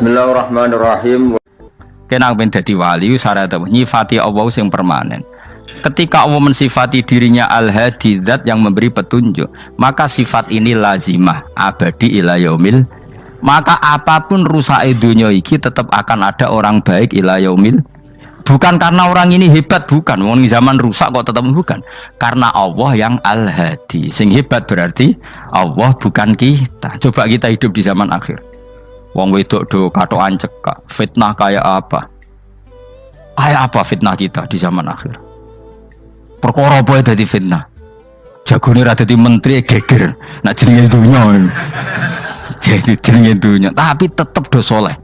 Bismillahirrahmanirrahim. Kena ben dadi wali syarat nyifati Allah sing permanen. Ketika Allah mensifati dirinya Al-Hadi, zat yang memberi petunjuk, maka sifat ini lazimah abadi ila yaumil. Maka apapun rusak dunia iki tetap akan ada orang baik ila yaumil. Bukan karena orang ini hebat, bukan. Wong zaman rusak kok tetap bukan. Karena Allah yang Al-Hadi. Sing hebat berarti Allah, bukan kita. Coba kita hidup di zaman akhir. Wong wedok do katokan cekak, fitnah kayak apa? Kayak apa fitnah kita di zaman akhir? Perkara apa dadi fitnah? Jagone ra dadi menteri geger. Nak jenenge dunya. Jadi jenenge dunya, tapi tetep do saleh.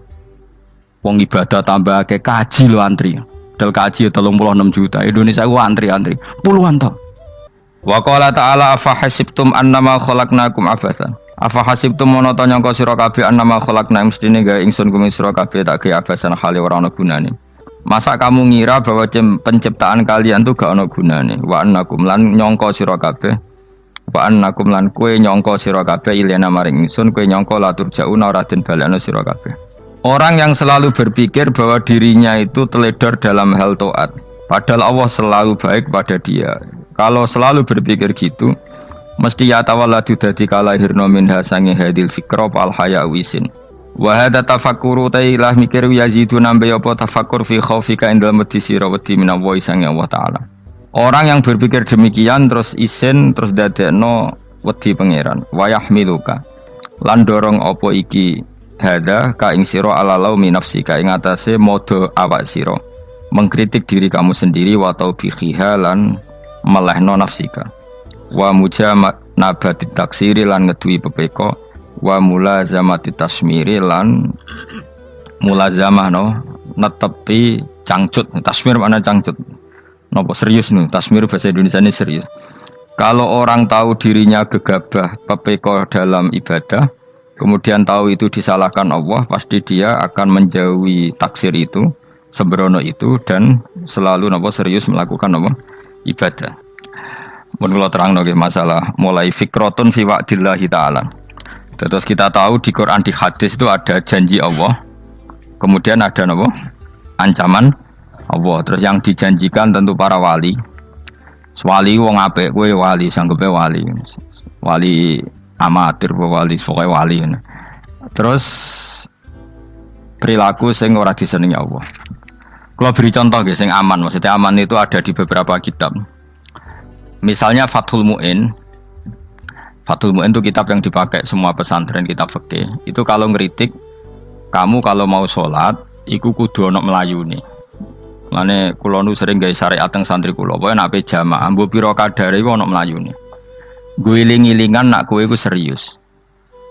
Wong ibadah tambah ke kaji lo antri. Del kaji 36 juta. Indonesia ku antri-antri puluhan tahun. Wa qala ta'ala afa hasibtum annama khalaqnakum abatsan. Afa hasibtum monoto nyangka sira kabeh annama khalaqna mestine gawe ingsun kuming sira kabeh tak gawe abasan khali ora ana gunane. Masa kamu ngira bahwa penciptaan kalian tuh gak ana gunane? Wa annakum lan nyangka sira kabeh. Wa annakum lan kowe nyangka sira kabeh ilena maring ingsun kowe nyangka latur jauna ora den balekno sira kabeh. Orang yang selalu berpikir bahwa dirinya itu teledor dalam hal taat, padahal Allah selalu baik pada dia. Kalau selalu berpikir gitu, mesti ya tawalladu dadi kalahirna minha sange hadil fikra al haya wisin wa hada tafakkuru tailah mikir yazidu nambe apa tafakkur fi khaufika indal medisi rawati minallahi sange Allah taala. Orang yang berpikir demikian terus isin terus dadekno wedi pangeran wa yahmiluka lan dorong apa iki hada ka ing sira alalau min nafsika ing atase modo awak sira mengkritik diri kamu sendiri wa taubihiha lan melehno nafsika wa mujanabati taksiri lan ngeduwi pepeko wa mulazamati tasmiri lan mulazamah netepi cangcut. Tasmir mana cangcut napa serius nih, tasmir bahasa Indonesia ini serius. Kalau orang tahu dirinya gegabah pepeko dalam ibadah kemudian tahu itu disalahkan Allah, pasti dia akan menjauhi taksir itu, sembrono itu, dan selalu serius melakukan ibadah. Mun kula terangno nggih masalah mulai fikrotun fi wa'dillahi ta'ala. Terus kita tahu di Quran di hadis itu ada janji Allah. Kemudian ada ancaman Allah. Terus yang dijanjikan tentu para wali. Wali wong apik kowe wali sanggepe wali. Wali amatir wali pokoke wali. Terus perilaku sing ora disenengi Allah. Kalau beri contoh nggih sing aman, maksudnya aman itu ada di beberapa kitab. Misalnya Fathul Mu'in itu kitab yang dipakai semua pesantren, kitab fikih. Itu kalau ngeritik, kamu kalau mau sholat, iku kudu ono melayune. Lane kula nu sering gawe syariat teng santri kula, pokoke nek ape jamaah, mbok pira kadare iku ono melayune. Guling-gilingan nak kowe iku serius.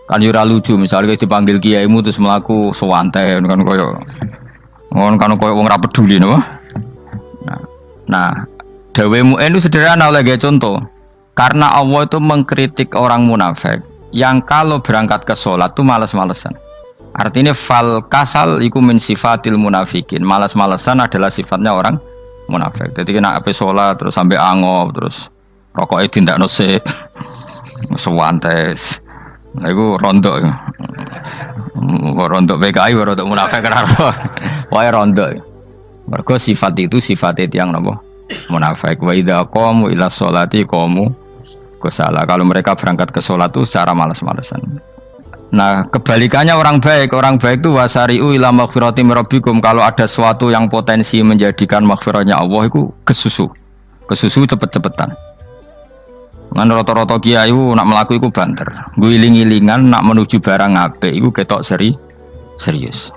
Kan yo ora lucu, misalnya dipanggil kiaimu terus mlaku sewantai kan koyo wong ora peduli napa. Nah, dawe Mu'in itu sederhana oleh contoh. Karena Allah itu mengkritik orang munafik yang kalau berangkat ke sholat itu malas-malesan. Artinya fal kasal iku min sifatil munafikin. Malas-malesan adalah sifatnya orang munafik. Jadi kena ape sholat terus sampai angop terus rokoknya tindak nose sewantes. Nah itu rontok. Rontok PKI rontok munafik kenapa? Wah rontok. Mergo sifat itu sifatnya tiang napa? Munafik. Wa idza qamu ila sholati qamu kusala. Kalau mereka berangkat ke sholat itu secara malas-malesan. Nah kebalikannya orang baik itu wasari'u ila maghfirati rabbikum. Kalau ada sesuatu yang potensi menjadikan maghfirahnya Allah itu kesusu cepet-cepetan. Ngan rata-rata kiai nak melaku itu banter. Guling-gilingan nak menuju barang apik itu ketok serius.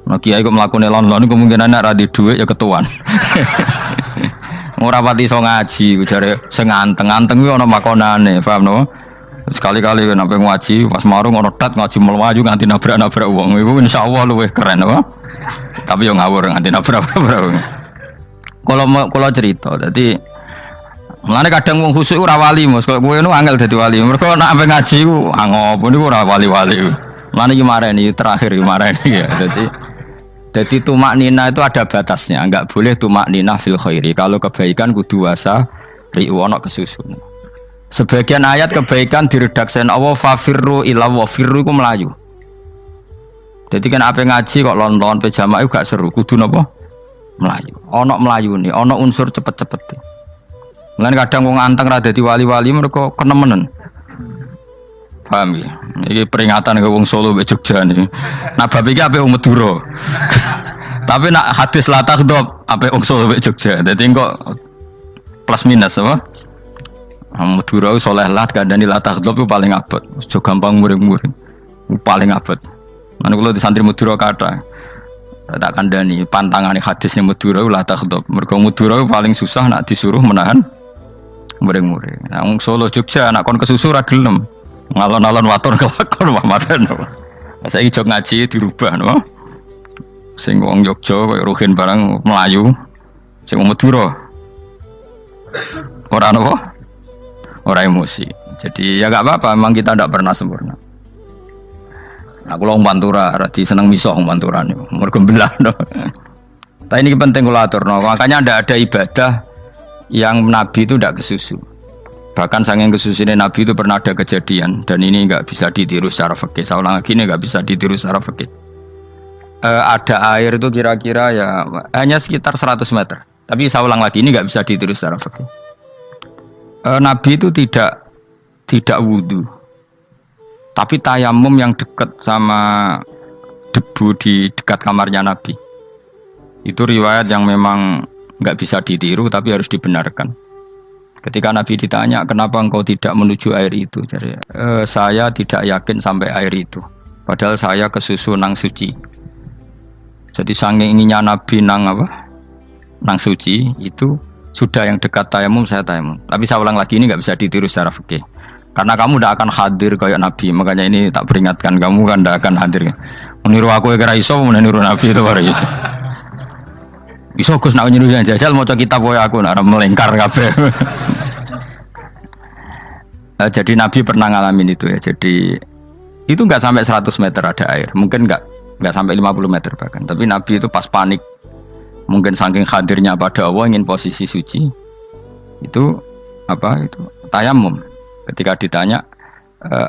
Nah kiai kok mlakune lon-lon kemungkinan nek ra di dhuwit ya ketuan. Ora pati iso ngaji, jare sing anteng-anteng kuwi ana makonane, paham no? Sekali-kali nek ngaji pas marung ana tat ngaji mlayu nganti nabrak-nabrak wong. Iku insyaallah luwih keren apa? Tapi yo ngawur nganti nabrak-nabrak. Kalau cerita, dadi mulane kadang wong khusuk ora wali, Mas. Kok kowe nu angel dadi wali. Mergo nek ampe ngaji ku angop niku ora wali-wali. Mulane iki mareni terakhir iki mareni ya. Jadi tumak nina itu ada batasnya, enggak boleh tumak nina fil khairi. Kalau kebaikan kudu wasa ri'u ana kesusun. Sebagian ayat kebaikan diredaksikan Allah fafirru ila wa firru iku melayu. Jadi kan apa ngaji kok lonton pe jamaah gak seru, kudu napa? Melayu. Ana melayune, ana unsur cepet-cepet. Lan kadang wong anteng ra dadi wali-wali mereka kenemenen. Paham ya? Ini peringatan ke wong Solo mbek Jogja niki. Nah bab iki apik wong Madura. Tapi nak hadis la takhdhab apik wong Solo mbek Jogja. Dadi kok plus minus apa? Madura soleh lah kandhani la takhdhab itu paling abot. Aja gampang muring-muring. Paling abot. Lan kula di santri Madura kathah. Tak kandhani pantangane hadisnya Madura la takhdhab. Mergo Madura paling susah nak disuruh menahan muring-muring. Nah wong Solo Jogja nak kon kesusu ra gelem. Ngalon-alon waton kelakon mamaten. Saiki jog ngaji dirubah no. Sing wong Jogja koyo Ruhin barang Melayu. Sing wong Madura ora napa? Ora emosi. Jadi ya enggak apa-apa, memang kita tidak pernah sempurna. Aku wong Pantura, radi seneng misah wong Pantura niku. Mergo belah no. Tapi ini penting kula aturno. Makanya ada ibadah yang Nabi itu tidak kesusu. Bahkan saking kesusunya Nabi itu pernah ada kejadian dan ini nggak bisa ditiru secara fikih. Saya ulang lagi ini nggak bisa ditiru secara fikih. Ada air itu kira-kira ya hanya sekitar 100 meter. Tapi saya ulang lagi ini nggak bisa ditiru secara fikih. Nabi itu tidak wudu, tapi tayamum yang dekat sama debu di dekat kamarnya Nabi. Itu riwayat yang memang nggak bisa ditiru tapi harus dibenarkan. Ketika Nabi ditanya, kenapa engkau tidak menuju air itu? Jadi, saya tidak yakin sampai air itu. Padahal saya kesusu nang suci. Jadi saking inginnya Nabi nang suci itu sudah yang dekat tayamum saya tayamum. Tapi saya ulang lagi ini nggak bisa ditiru secara fikih. Karena kamu tidak akan hadir kayak Nabi. Makanya ini tak peringatkan kamu kan tidak akan hadir. Meniru aku kira iso, meniru Nabi itu baru iso. Iso Gus nak nyuruh yang jajal maca kitab koyo aku nak melengkar kabeh. Jadi Nabi pernah ngalamin itu ya. Jadi itu enggak sampai 100 meter ada air. Mungkin enggak sampai 50 meter bahkan. Tapi Nabi itu pas panik. Mungkin saking hadirnya pada Allah ingin posisi suci. Itu tayamum. Ketika ditanya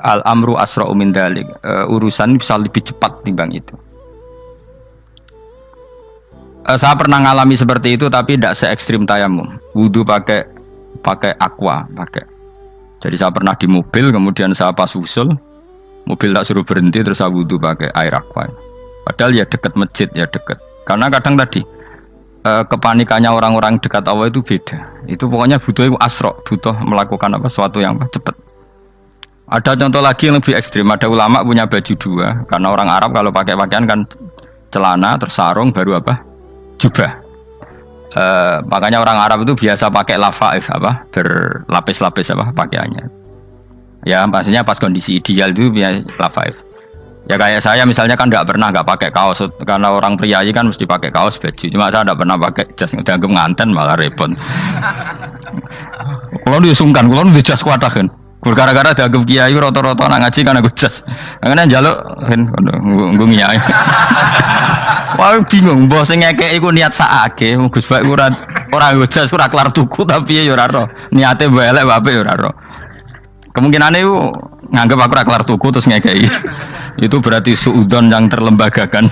al-amru asra'u min dzalik. Urusan bisa lebih cepat timbang itu. Saya pernah ngalami seperti itu tapi tidak se ekstrim tayamum. Wudu pakai aqua, Jadi saya pernah di mobil, kemudian saya pas usul, mobil tak suruh berhenti terus saya wudu pakai air aqua. Padahal ya dekat masjid ya dekat. Karena kadang tadi kepanikannya orang-orang dekat Allah itu beda. Itu pokoknya butuh asro, butuh melakukan sesuatu yang cepat. Ada contoh lagi yang lebih ekstrim. Ada ulama punya baju dua, karena orang Arab kalau pakai pakaian kan celana terus sarung baru jubah. Makanya orang Arab itu biasa pakai lafaif berlapis-lapis pakaiannya. Ya maksudnya pas kondisi ideal itu biasa lafaif. Ya kayak saya misalnya kan nggak pakai kaos karena orang priayi kan mesti pakai kaos baju. Cuma saya nggak pernah pakai jas udah nganten malah repot. Kalau disungkan, kalau di jas kuatakan. Gara-gara dianggap kiai rata-rata anak ngaji kan aku jas. Karena jaluk kan nggunginya. Wah bingung, mbok sing ngekeki iku niat sakake, Gus Baik ora jas ora kelar tuku tapi ya ora ro. Niate mbok elek apik ya ora ro. Kemungkinane iku nganggep aku ora kelar tuku terus ngekeki. Itu berarti suudzon yang terlembagakan.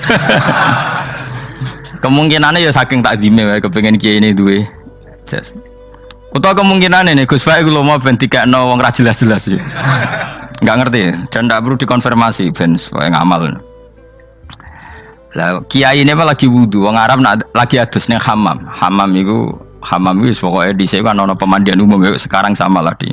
Kemungkinane ya saking takdime wae kepengin kiai ini duwe jas. Utawa kemungkinane nih Gus Baik lho mau ben dikekno wong ra jelas-jelas ya. Enggak ngerti dan ndak perlu dikonfirmasi ben supaya ngamal. Lah kiai ini lagi wudu, wong Arab lagi adus ning hammam. Hammam itu pokoknya di sini kan ono pemandian umum sekarang sama lah di.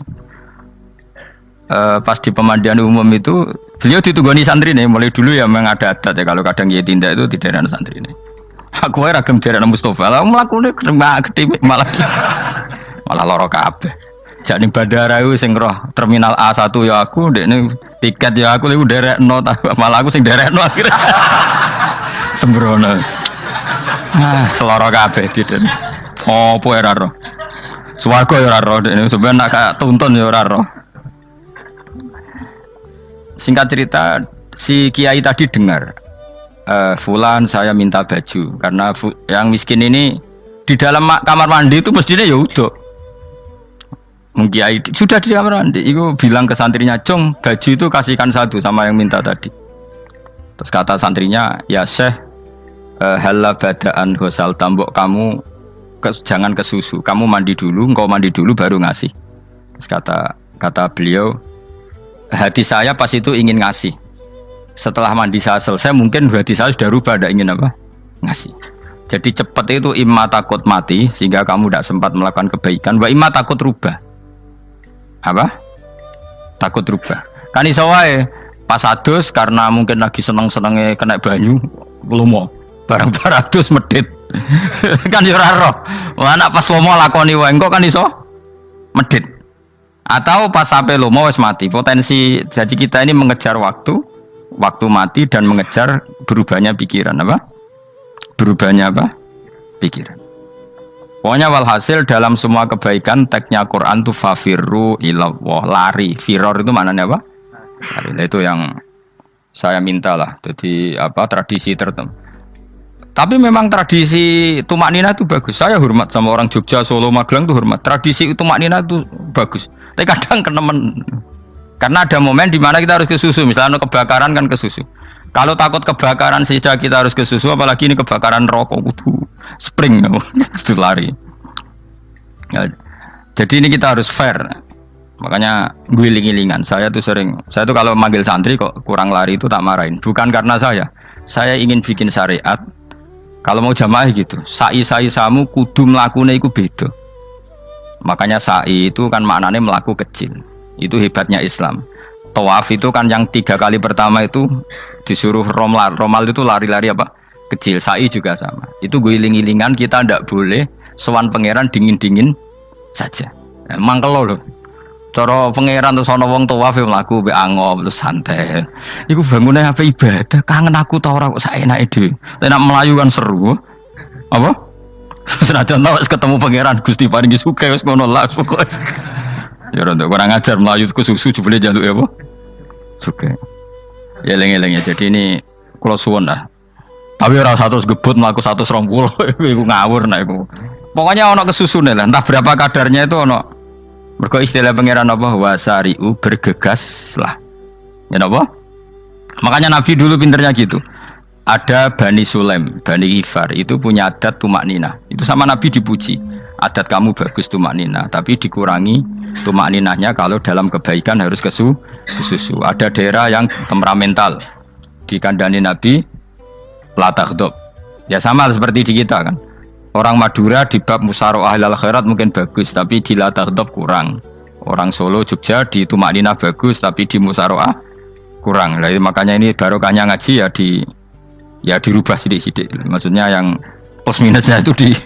Pas di pemandian umum itu beliau ditunggoni santri nih, mulai dulu ya memang ada adat ya kalau kadang kiai tindak itu di daerah santri nih. Aku ragam daerah Mustafa, lah melakukan gede malah loro kabeh. Jadi bandara itu sing roh terminal A1 ya aku, dekne tiket ya aku lewat derek no, malah aku sing derek no akhirnya. Sembrono. Seloro kabeh tidak. Apa ora roh. Swarga ya ora roh, dekne sampeyan nak gak tuntun ya ora roh. Singkat cerita, si kiai tadi dengar, Fulan saya minta baju karena yang miskin ini di dalam kamar mandi itu mestinya ya udah. Kiai sudah di kamar mandi, itu bilang ke santrinya, "Cung, baju itu kasihkan satu sama yang minta tadi." Terus kata santrinya, ya Syekh, halla badaan ghusal tambok kamu jangan ke susu, kamu mandi dulu, engkau mandi dulu baru ngasih. Terus kata beliau, hati saya pas itu ingin ngasih. Setelah mandi saya selesai, mungkin hati saya sudah rubah, tidak ingin apa? Ngasih. Jadi cepat itu imma takut mati sehingga kamu tidak sempat melakukan kebaikan, wa imma takut rubah. Apa? Takut rubah. Kan iso wae pas adus karena mungkin lagi seneng-senenge kena banyu, lomo. Barang adus medit. Kan yo ora roh. Anak pas lomo lakoni wae engko kan iso medit. Atau pas sampai lomo wis mati. Potensi jadi kita ini mengejar waktu mati dan mengejar berubahnya pikiran apa? Berubahnya apa? Pikiran. Pokoknya walhasil dalam semua kebaikan teksnya Quran tuh fafirru ilallah, lari. Firor itu maknanya apa? Lari. Itu yang saya minta lah. Jadi apa tradisi tertentu. Tapi memang tradisi tumak nina itu bagus. Saya hormat sama orang Jogja, Solo, Magelang tuh hormat. Tradisi tumak nina itu bagus. Tapi kadang karena ada momen di mana kita harus ke susu. Misalnya kebakaran kan ke susu. Kalau takut kebakaran sehingga kita harus ke susu, apalagi ini kebakaran rokok, spring, itu lari. Ya, jadi ini kita harus fair. Makanya guling-gilingan. Saya tuh kalau manggil santri kok kurang lari itu tak marahin. Bukan karena saya ingin bikin syariat. Kalau mau jamaah gitu, sa'i samu kudu mlakune iku beda. Makanya sa'i itu kan maknanya melaku kecil. Itu hebatnya Islam. Tawaf itu kan yang 3 kali pertama itu disuruh romal itu lari-lari apa? Kecil. Sa'i juga sama. Itu guling-gilingan, kita ndak boleh sowan pangeran dingin-dingin saja. Mangkelo lho. Cara pangeran terus ana wong tawaf mlaku mbek angop terus santai. Iku bangune apa ibadah? Kangen aku ta ora kok saenake dhewe. Nek melayu kan seru. Apa? Senajan tau ketemu pangeran Gusti paringi sugih wis ngono lah pokoke. Ya ora kurang ajar melayu ku susu jebule jaluk ya apa? Oke. Ya eling-eling ya. Jadi ini kula suwun lah. Tapi ora 100 gebut mlaku 120 iku ngawur nek iku. Pokoknya ana kesusune lah. Entah berapa kadarnya itu ana. Mergo istilah pangeran apa? Wasari'u bergegas lah. Ya napa? Makanya Nabi dulu pinternya gitu. Ada Bani Sulaim, Bani Ifar itu punya adat tumak nina. Itu sama Nabi dipuji. Adat kamu bagus tumak nina, tapi dikurangi tumak ninahnya kalau dalam kebaikan harus ke susu. Ada daerah yang temperamental. Dikandani Nabi la taghdab. Ya sama seperti di kita kan. Orang Madura di bab musyawarah ahlal khairat mungkin bagus, tapi di la taghdab kurang. Orang Solo, Jogja di tumak nina bagus, tapi di musyawarah kurang. Jadi makanya ini barokahnya ngaji ya dirubah sidik-sidik. Maksudnya yang plus minusnya itu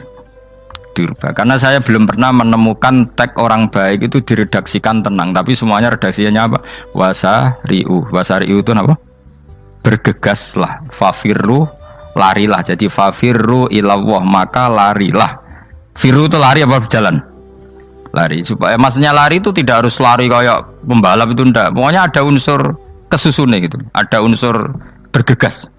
dirubah. Karena saya belum pernah menemukan tag orang baik itu diredaksikan tenang, tapi semuanya redaksinya apa? Wasari'u itu apa? Bergegaslah, fafirru, larilah. Jadi fafirru ilallah, maka larilah. Firu itu lari apa berjalan? Lari. Supaya maksudnya lari itu tidak harus lari kayak pembalap itu enggak. Pokoknya ada unsur kesusune gitu. Ada unsur bergegas.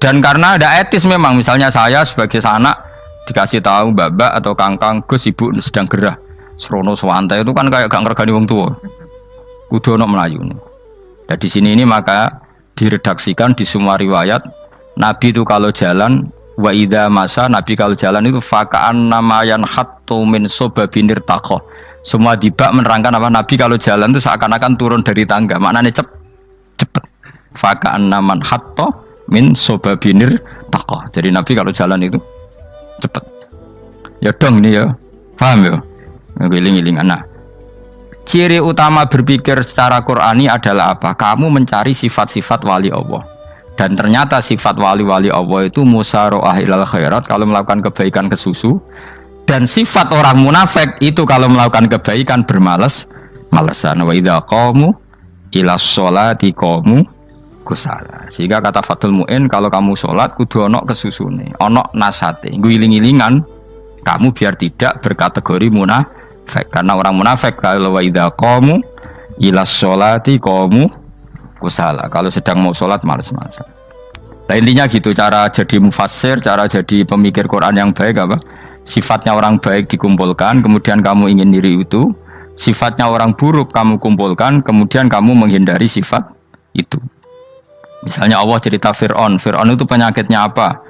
Dan karena ada etis memang, misalnya saya sebagai anak dikasih tahu babak atau kangkang Gus ibu sedang gerah serono swantai itu kan kayak gak ngergani wong tua kudu ono melayu nih. Dan di sini ini maka diredaksikan di semua riwayat Nabi itu kalau jalan wa idza masa, Nabi kalau jalan itu fakaan namayan khattu min sobabinir takoh. Semua dibak menerangkan apa Nabi kalau jalan itu seakan-akan turun dari tangga, maknanya cepet fakaan naman khattu min sobabinir takoh. Jadi Nabi kalau jalan itu cepet. Ya dong nih ya. Paham ya? Ngiling-ngilingan. Nah, ciri utama berpikir secara Qur'ani adalah apa? Kamu mencari sifat-sifat wali Allah. Dan ternyata sifat wali-wali Allah itu musyaroah ilal khairat, kalau melakukan kebaikan ke susu. Dan sifat orang munafik itu kalau melakukan kebaikan bermales-malesan. Wa idza qamu ilas sholati qamu kusala. Sehingga kata Fathul Mu'in, kalau kamu sholat kudu ono kesusune, ono nasate, guling-gilingan kamu biar tidak berkategori munafik. Karena orang munafik kalau wa idza qamu ilas sholati qamu kusala, kalau sedang mau sholat malas-malasan. Nah intinya gitu, cara jadi mufassir, cara jadi pemikir Quran yang baik apa? Sifatnya orang baik dikumpulkan, kemudian kamu ingin diri itu. Sifatnya orang buruk kamu kumpulkan, kemudian kamu menghindari sifat itu. Misalnya Allah cerita Fir'aun. Fir'aun itu penyakitnya apa?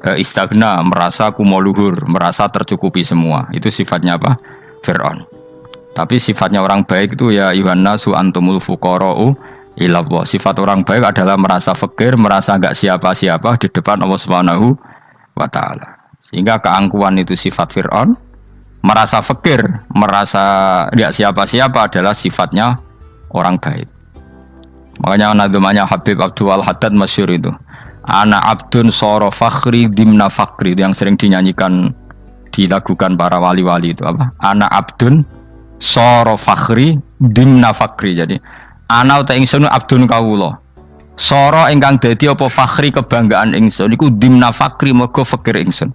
Istagna, merasa kumoluhur, merasa tercukupi semua. Itu sifatnya apa? Fir'aun. Tapi sifatnya orang baik itu ya Yuhannasu antumul fuqara'u ilallah. Sifat orang baik adalah merasa fakir, merasa enggak siapa-siapa di depan Allah Subhanahu wa taala. Sehingga keangkuhan itu sifat Fir'aun, merasa fakir, merasa enggak siapa-siapa adalah sifatnya orang baik. Makanya nadumanya Habib Abdul Haddad masyhur itu. Ana abdun soro fakhri dimna fakri, itu yang sering dinyanyikan, dilakukan para wali-wali itu apa? Ana abdun soro fakhri dimna fakri. Jadi ana uta ingsun abdun kawula. Soro ingkang dadi apa fakhri kebanggaan ingsun iku dimna fakri mergo fakir ingsun.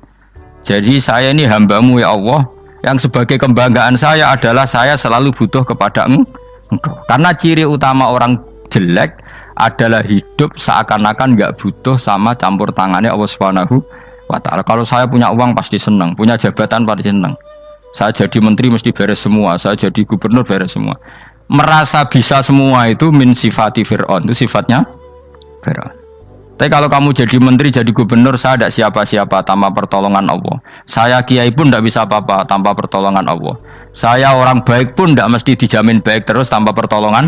Jadi saya ini hambamu ya Allah, yang sebagai kebanggaan saya adalah saya selalu butuh kepada Engkau. Karena ciri utama orang jelek adalah hidup seakan-akan nggak butuh sama campur tangannya Allah Subhanahu wa taala. Kalau saya punya uang pasti senang, punya jabatan pasti senang. Saya jadi menteri mesti beres semua, saya jadi gubernur beres semua. Merasa bisa semua itu min sifati Fir'aun, itu sifatnya Fir'aun. Tapi kalau kamu jadi menteri, jadi gubernur, saya tidak siapa-siapa tanpa pertolongan Allah. Saya kiai pun tidak bisa apa-apa tanpa pertolongan Allah. Saya orang baik pun tidak mesti dijamin baik terus tanpa pertolongan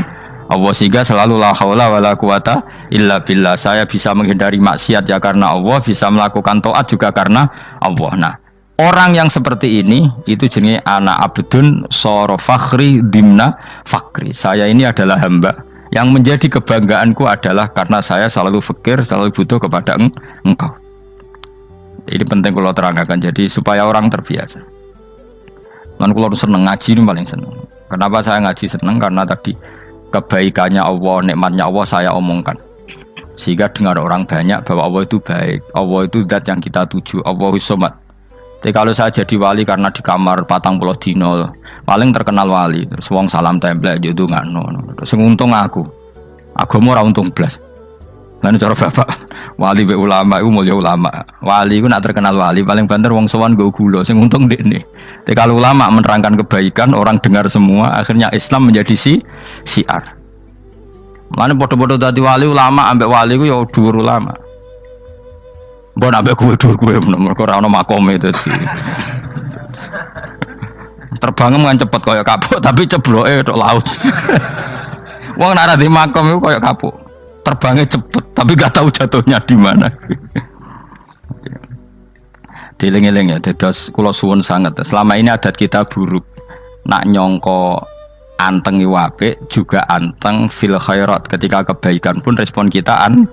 Allah, sehingga selalu la haula wala quwata illa billah. Saya bisa menghindari maksiat ya karena Allah, bisa melakukan taat juga karena Allah. Nah, orang yang seperti ini itu jenis ana abdun soro fakhri dimna fakri. Saya ini adalah hamba yang menjadi kebanggaanku adalah karena saya selalu fakir, selalu butuh kepada Engkau. Ini penting kalau terangkan, jadi supaya orang terbiasa. Man kalau seneng ngaji ini paling seneng. Kenapa saya ngaji seneng? Karena tadi kebaikannya Allah, nikmatnya Allah saya omongkan, sehingga dengar orang banyak bahwa Allah itu baik, Allah itu zat yang kita tuju, Allahus Somad. Jadi kalau saya jadi wali karena di kamar 40 dino, paling terkenal wali, terus wong salam template itu nggak terus untung aku ora untung blas. Lan cara bapak wali be ulama itu mulia ulama, wali itu nak terkenal wali paling banter wong sowan go gula, sing untung dekne. Tapi kalau ulama menerangkan kebaikan, orang dengar semua, akhirnya Islam menjadi siar. Mana bodoh-bodoh tadi wali ulama, ambek wali ku ya dhuwur ulama. Mbok ambek kuwe dhuwur kuwe mergo ora ono makome itu sih. Terbang kan cepet koyo kapuk, tapi cebloke tok laut. Wong nek ora di makom iku koyo kapuk. Terbangnya cepet, tapi gak tahu jatuhnya di mana. Dieling-eling ya, dados kula suwun sangat. Selama ini adat kita buruk. Nak nyongko anteng apik juga anteng fil khairat. Ketika kebaikan pun respon kita anteng,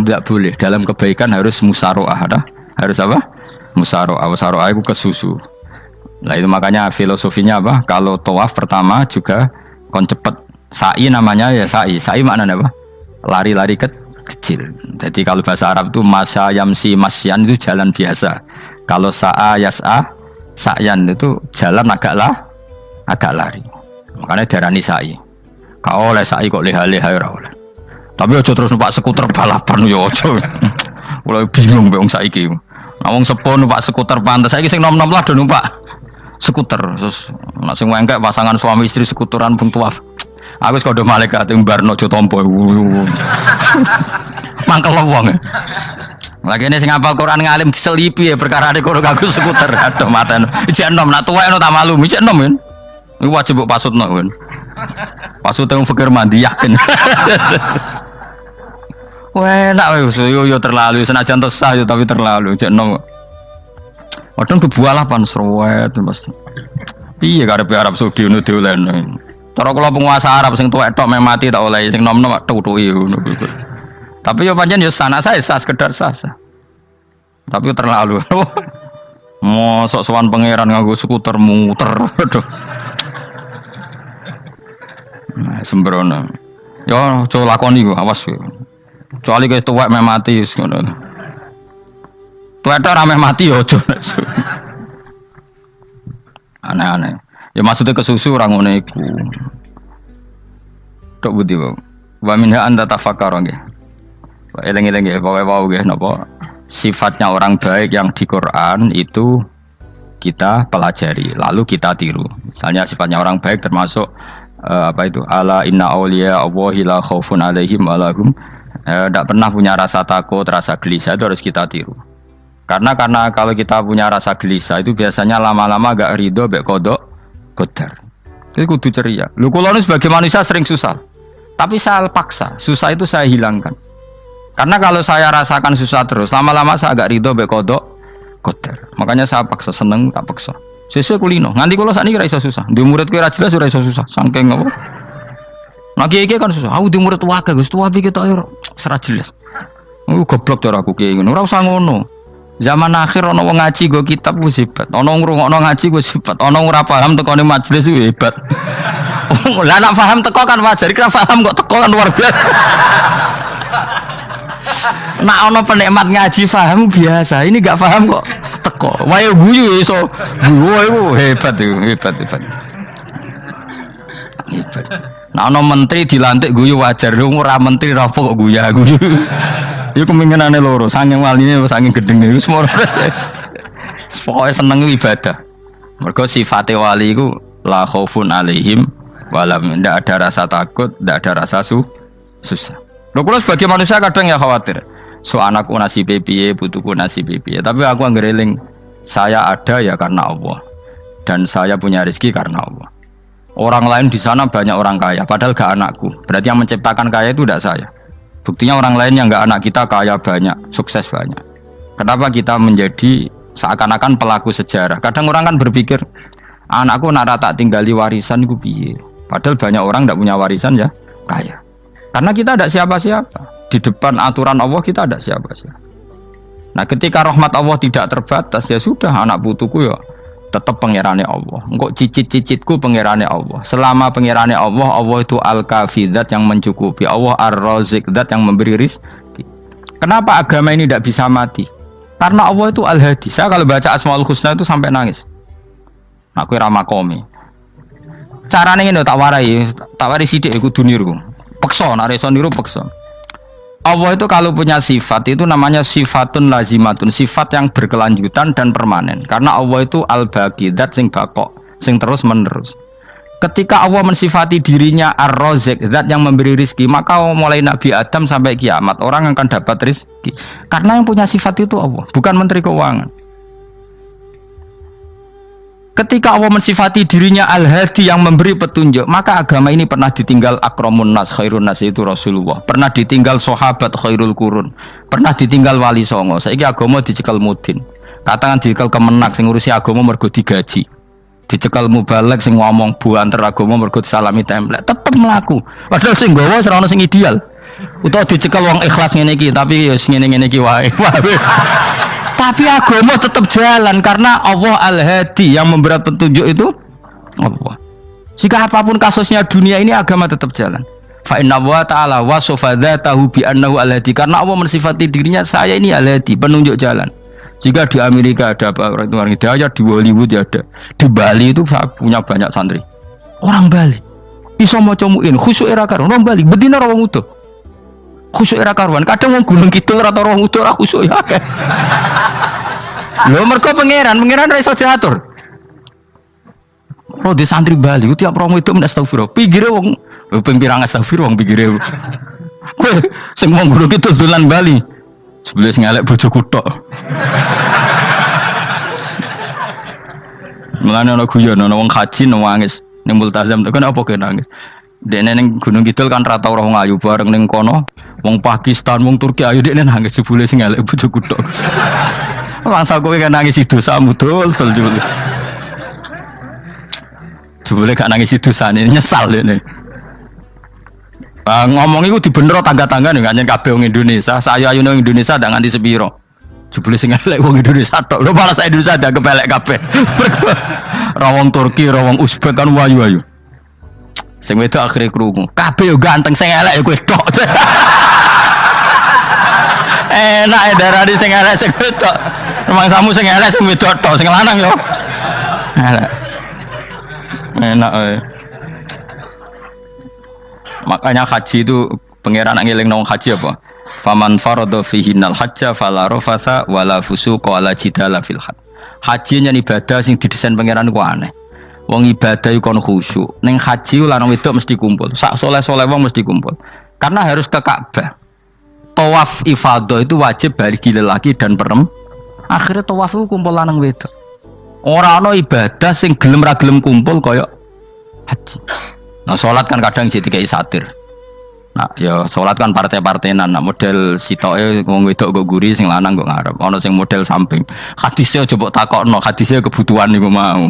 tidak boleh. Dalam kebaikan harus musaroah, harus apa? Musaroah. Musaroah itu kesusu. Nah itu makanya filosofinya apa? Kalau tawaf pertama juga kon cepet. Sa'i namanya ya sa'i. Sa'i maknanya apa? Lari-lari kecil. Jadi kalau bahasa Arab itu masya yamsi masyan itu jalan biasa. Kalau sa'a yas'a sa'yan itu jalan agak lari. Makanya darani sa'i. Kau oleh sa'i kok leha-leha ora oleh. Tapi aja terus numpak skuter balapan yo aja. Mulai bingung mbek wong saiki. Nah wong sepo numpak skuter pantes. Saiki sing nom-nom lah do numpak skuter. Terus nek sing wengkek pasangan suami istri skuteran pun tuaf. Aku wis kodho malaikat mbarno aja tampa. Mangkel wong. Lagi ini sing hafal Quran ngalim diselipi ya perkara ade kono kanggo skuter. Aduh maten. Ijek enom nak tuwekno tak malu. Ijek enom kan. Iku wajib mbok pasutno kan. Pasut teng fikir mandi yakin. Wah, nak yo terlalu senajan to sah yo tapi terlalu ijek enom. Wadon kebualapan serwet pasti. Piye karepe Arab Saudi ngono diolehno. Cara kula penguasa Arab sing tuwek tok meh mati tak oleh sing nom-nom tutuki ngono. Tapi yo pancen yo sana saya sah sekedar sah. Tapi terlalu. Mosok sowan pangeran nganggo skuter muter. Aduh. Nah, sembrono. Yo coba lakoni ku awas yo. Kecuali ke tuwek meh mati wis ngono. Tuwek tok ora meh mati yo aja. Aneh-aneh. Ya maksudnya kesusu orang ngono iku. Tok budi wae. Wa minha anta tafakkar nggih. Eleng-eleng nggih pokoke wau nggih napa sifatnya orang baik yang di Quran itu kita pelajari lalu kita tiru. Misalnya sifatnya orang baik termasuk apa itu ala inna auliya Allahi la khaufun alaihim wa lahum Tidak pernah punya rasa takut, rasa gelisah itu harus kita tiru. Karena kalau kita punya rasa gelisah itu biasanya lama-lama agak ridho, bek kodok, kodar. Itu kudu ceria. Lu kalau sebagai manusia sering susah, tapi saya paksa, susah itu saya hilangkan. Karena kalau saya rasakan susah terus, lama-lama saya agak ridho, bek kodok, kodar. Makanya saya paksa, seneng tak paksa. Sesuai kulino. Nganti kalau saat ini rasa susah. Di murid kira jelas sudah susah. Sangking apa? Nah kiai kan susah. Aku di murid waga, gus tua kita air serat jelas. Goblok cara aku kiai ngono. Ora usah ngono. Zaman akhir ono wong ngaji go kitab wis hebat. Ono ngrungokno ngaji wis hebat. Ono ora paham tekone majelis wis hebat. Lah nek paham teko kan wajar, kira paham kok teko kan luar biasa. Nak ono penikmat ngaji paham biasa. Ini gak paham kok teko. Wae guyu iso. Guyu hebat itu, hebat. Hebat. Nah ono menteri dilantik guyu wajar. Ora menteri rapo kok guyu. Iku kemungkinane loro, saking waline saking gedenge iku semua. Pokoke seneng ibadah. Mergo sifate wali iku la khaufun alaihim walam, ndak ada rasa takut, ndak ada rasa susah. Lho kula sebagai manusia kadang ya khawatir. So anakku nasib piye, putuku nasib piye. Tapi aku anggereling saya ada ya karena Allah. Dan saya punya rezeki karena Allah. Orang lain di sana banyak orang kaya, padahal gak anakku. Berarti yang menciptakan kaya itu tidak saya. Buktinya orang lain yang gak anak kita kaya banyak, sukses banyak. Kenapa kita menjadi seakan-akan pelaku sejarah? Kadang orang kan berpikir, anakku nak tak tinggali warisan itu piye. Padahal banyak orang tidak punya warisan ya kaya. Karena kita tidak siapa-siapa. Di depan aturan Allah kita tidak siapa-siapa. Nah ketika rahmat Allah tidak terbatas, ya sudah anak putuku ya tetap pangerane Allah. Engkau cicit-cicitku pangerane Allah. Selama pangerane Allah, Allah itu al-kafi, zat yang mencukupi. Allah ar-razik, zat yang memberi rizki. Kenapa agama ini tidak bisa mati? Karena Allah itu al-hadi. Saya kalau baca Asmaul Husna itu sampai nangis. Aku ramakomi. Caranya ini tak warai sidik aku duniru. Pekso, nareson niru pekso. Allah itu kalau punya sifat itu namanya sifatun lazimatun, sifat yang berkelanjutan dan permanen. Karena Allah itu al-baqi, zat sing bakok, sing terus menerus. Ketika Allah mensifati dirinya ar-razik, zat yang memberi rizki, maka mulai Nabi Adam sampai kiamat orang akan dapat rizki. Karena yang punya sifat itu Allah, bukan menteri keuangan. Ketika Allah mensifati dirinya al-hadi yang memberi petunjuk, maka agama ini pernah ditinggal akramun nas, khairun nas itu Rasulullah. Pernah ditinggal sahabat khairul qurun. Pernah ditinggal wali songo. Saiki agama dicekel mudin. Katakan dicekel kemenak sing ngurusi agama mergo digaji. Dicekel mubalek sing ngomong buanter agama mergo disalami template. Tetep mlaku. Padahal sing nggawa ora ono sing ideal. Utawa dicekel wong ikhlas ngene iki, tapi ya ngene-ngene iki wae. Tapi agama tetap jalan karena Allah al-hadi yang memberi petunjuk itu Allah. Jika apapun kasusnya dunia ini agama tetap jalan. Fa inna wa ta'ala wasofa dzatahu bi annahu al-hadi, karena Allah mensifati dirinya saya ini al-hadi, penunjuk jalan. Jika di Amerika ada orang hidayah, di Hollywood ya ada, di Bali itu saya punya banyak santri. Orang Bali iso maca muin khusyuk era karo orang Bali bedina ora wong utuh. Khusyuk era karuan, kadang wong gunung kidul ora tau wong utuh ora khusyuk ya. Lho mergo pangeran ora iso diatur. Oh di santri Bali tiap romo itu men astagfirullah. Pikire wong ping pirang astagfirullah wong pikire. Kowe sing wong gunung kidul dolan Bali. Sebelah sing elek bojoku tok. Mulane ana guyon ana wong haji nangis ning multazam to kan apa ke nangis. Dene ning Gunung Kidul kan rata ora wong ayu bareng ning kono. Wong Pakistan, wong Turki ayu dekne nangis jebule sing elek bojoku tok. Langsung kowe kan nangis dosamu dul jebule. Jebule gak nangis dosane nyesal dene. Ngomong iku dibenero tangga-tangga nek nyen kabeh wong Indonesia, saya ayu nang Indonesia ndak nganti sepiro. Jebule sing elek wong Indonesia tok. Lho malah sak Indonesia ndak kepelek kabeh. Ra wong Turki, ra wong Uzbek kan ayu-ayu. Sing wedok akhire krungu. Kabeh yo ganteng sing elek kowe tok. Enak e darani sing elek sing wedok. Rumangsamu sing elek sing wedok tok, sing lanang yo. Elek. Enak e. Makanya haji itu pangeran ngeling nang haji apa? Faman farada fihi nal hajja fala rafatha wala fusuqa wala jidala fil hajj. Haji nya ibadah sing didesain pangeran ku aneh. Wong ibadah iku kon khusyuk. Ning haji lanang wedok mesti kumpul. Sak soleh-soleh wong mesti kumpul. Karena harus ke Ka'bah. tawaf ifadah itu wajib bagi lelaki dan perempuan. Akhirnya tawaf itu kumpul lanang wedok. Ora ana ibadah sing gelem ra gelem kumpul kaya haji. Nah salat kan kadang sih dikai satir. Nah ya salat kan partai-partainan. Nah model sitoke wong wedok kok guri sing lanang kok ngarep. Ana sing model samping. Hadise aja mbok takokno, hadise kebutuhan niku mau.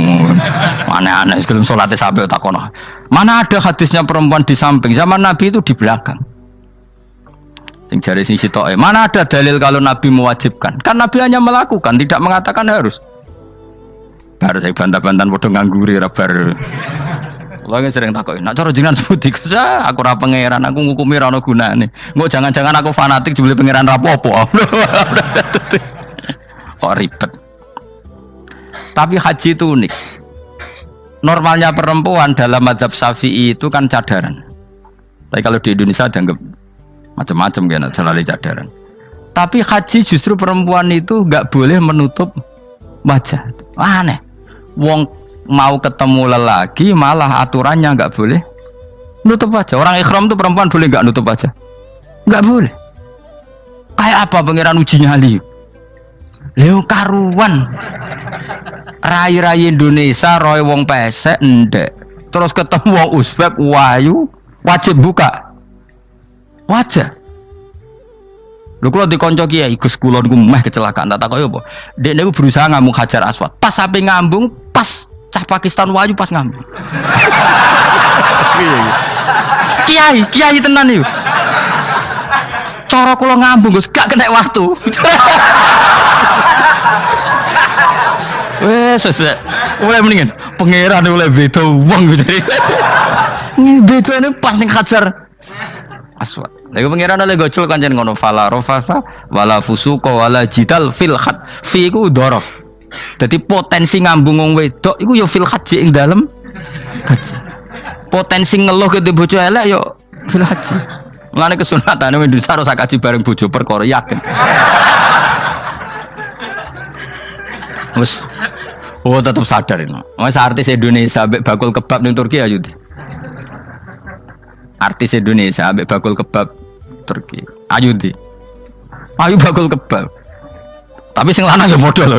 Aneh-aneh gelem salate sampe takokno. Mana ada hadisnya perempuan di samping? Zaman Nabi itu di belakang. Sing jare sing sitoke, mana ada dalil kalau Nabi mewajibkan? Kan Nabi hanya melakukan, tidak mengatakan harus. Harus saya bantah-bantahan padha ngangguri ra bar. Kula sering takoki, nek cara jenengan seputi aku ora pangeran, aku ngukumi ra ono gunane. Engko jangan-jangan aku fanatik jebule pangeran ra apa-apa. Kok ribet. Tapi haji itu unik. Normalnya perempuan dalam mazhab Syafi'i itu kan cadaran. Tapi kalau di Indonesia dianggap macam-macam kan, selalu cadaran. Tapi haji justru perempuan itu nggak boleh menutup wajah. Aneh. Wong mau ketemu lelaki malah aturannya nggak boleh nutup wajah. Orang ikhram tuh perempuan boleh nggak nutup wajah? Nggak boleh. Kayak apa pangeran uji nyali? Leo karuan. Rai-rai Indonesia, roy wong pesek ndek. Terus ketemu wong Uzbek wayu wajib buka wajah. Lho kula dikonco kiai Gus kula niku meh kecelakaan tak takoki apa. Dek niku berusaha ngambung Hajar Aswad. Pas sampe ngambung, pas cah Pakistan wayu pas ngambung. Kiai tenan iki. Cara kula ngambung Gus gak kena waktu. Wes oleh mendingan pangeran oleh beda wong gitu. Bedane pas ning Hajar Aswad. Lha pangeran oleh gocol kancen ngono fala rafasa wala fusuqa wala jidal fil khat. Fi iku dhorof. Dadi potensi ngambung wong wedok iku ya fil haji ing dalem haji. Potensi ngeluh ke bojo elek ya fil haji. Mulane kesunatan wong Indonesia harus kaji bareng bojo perkara yakin. Wes tetap sadar ini. Mas artis Indonesia ambek bakul kebab ning Turki ayo. Artis Indonesia ambek bakul kebab Turki. Ayo di. Ayo bakul kebab. Tapi sing lanang ya padha lho.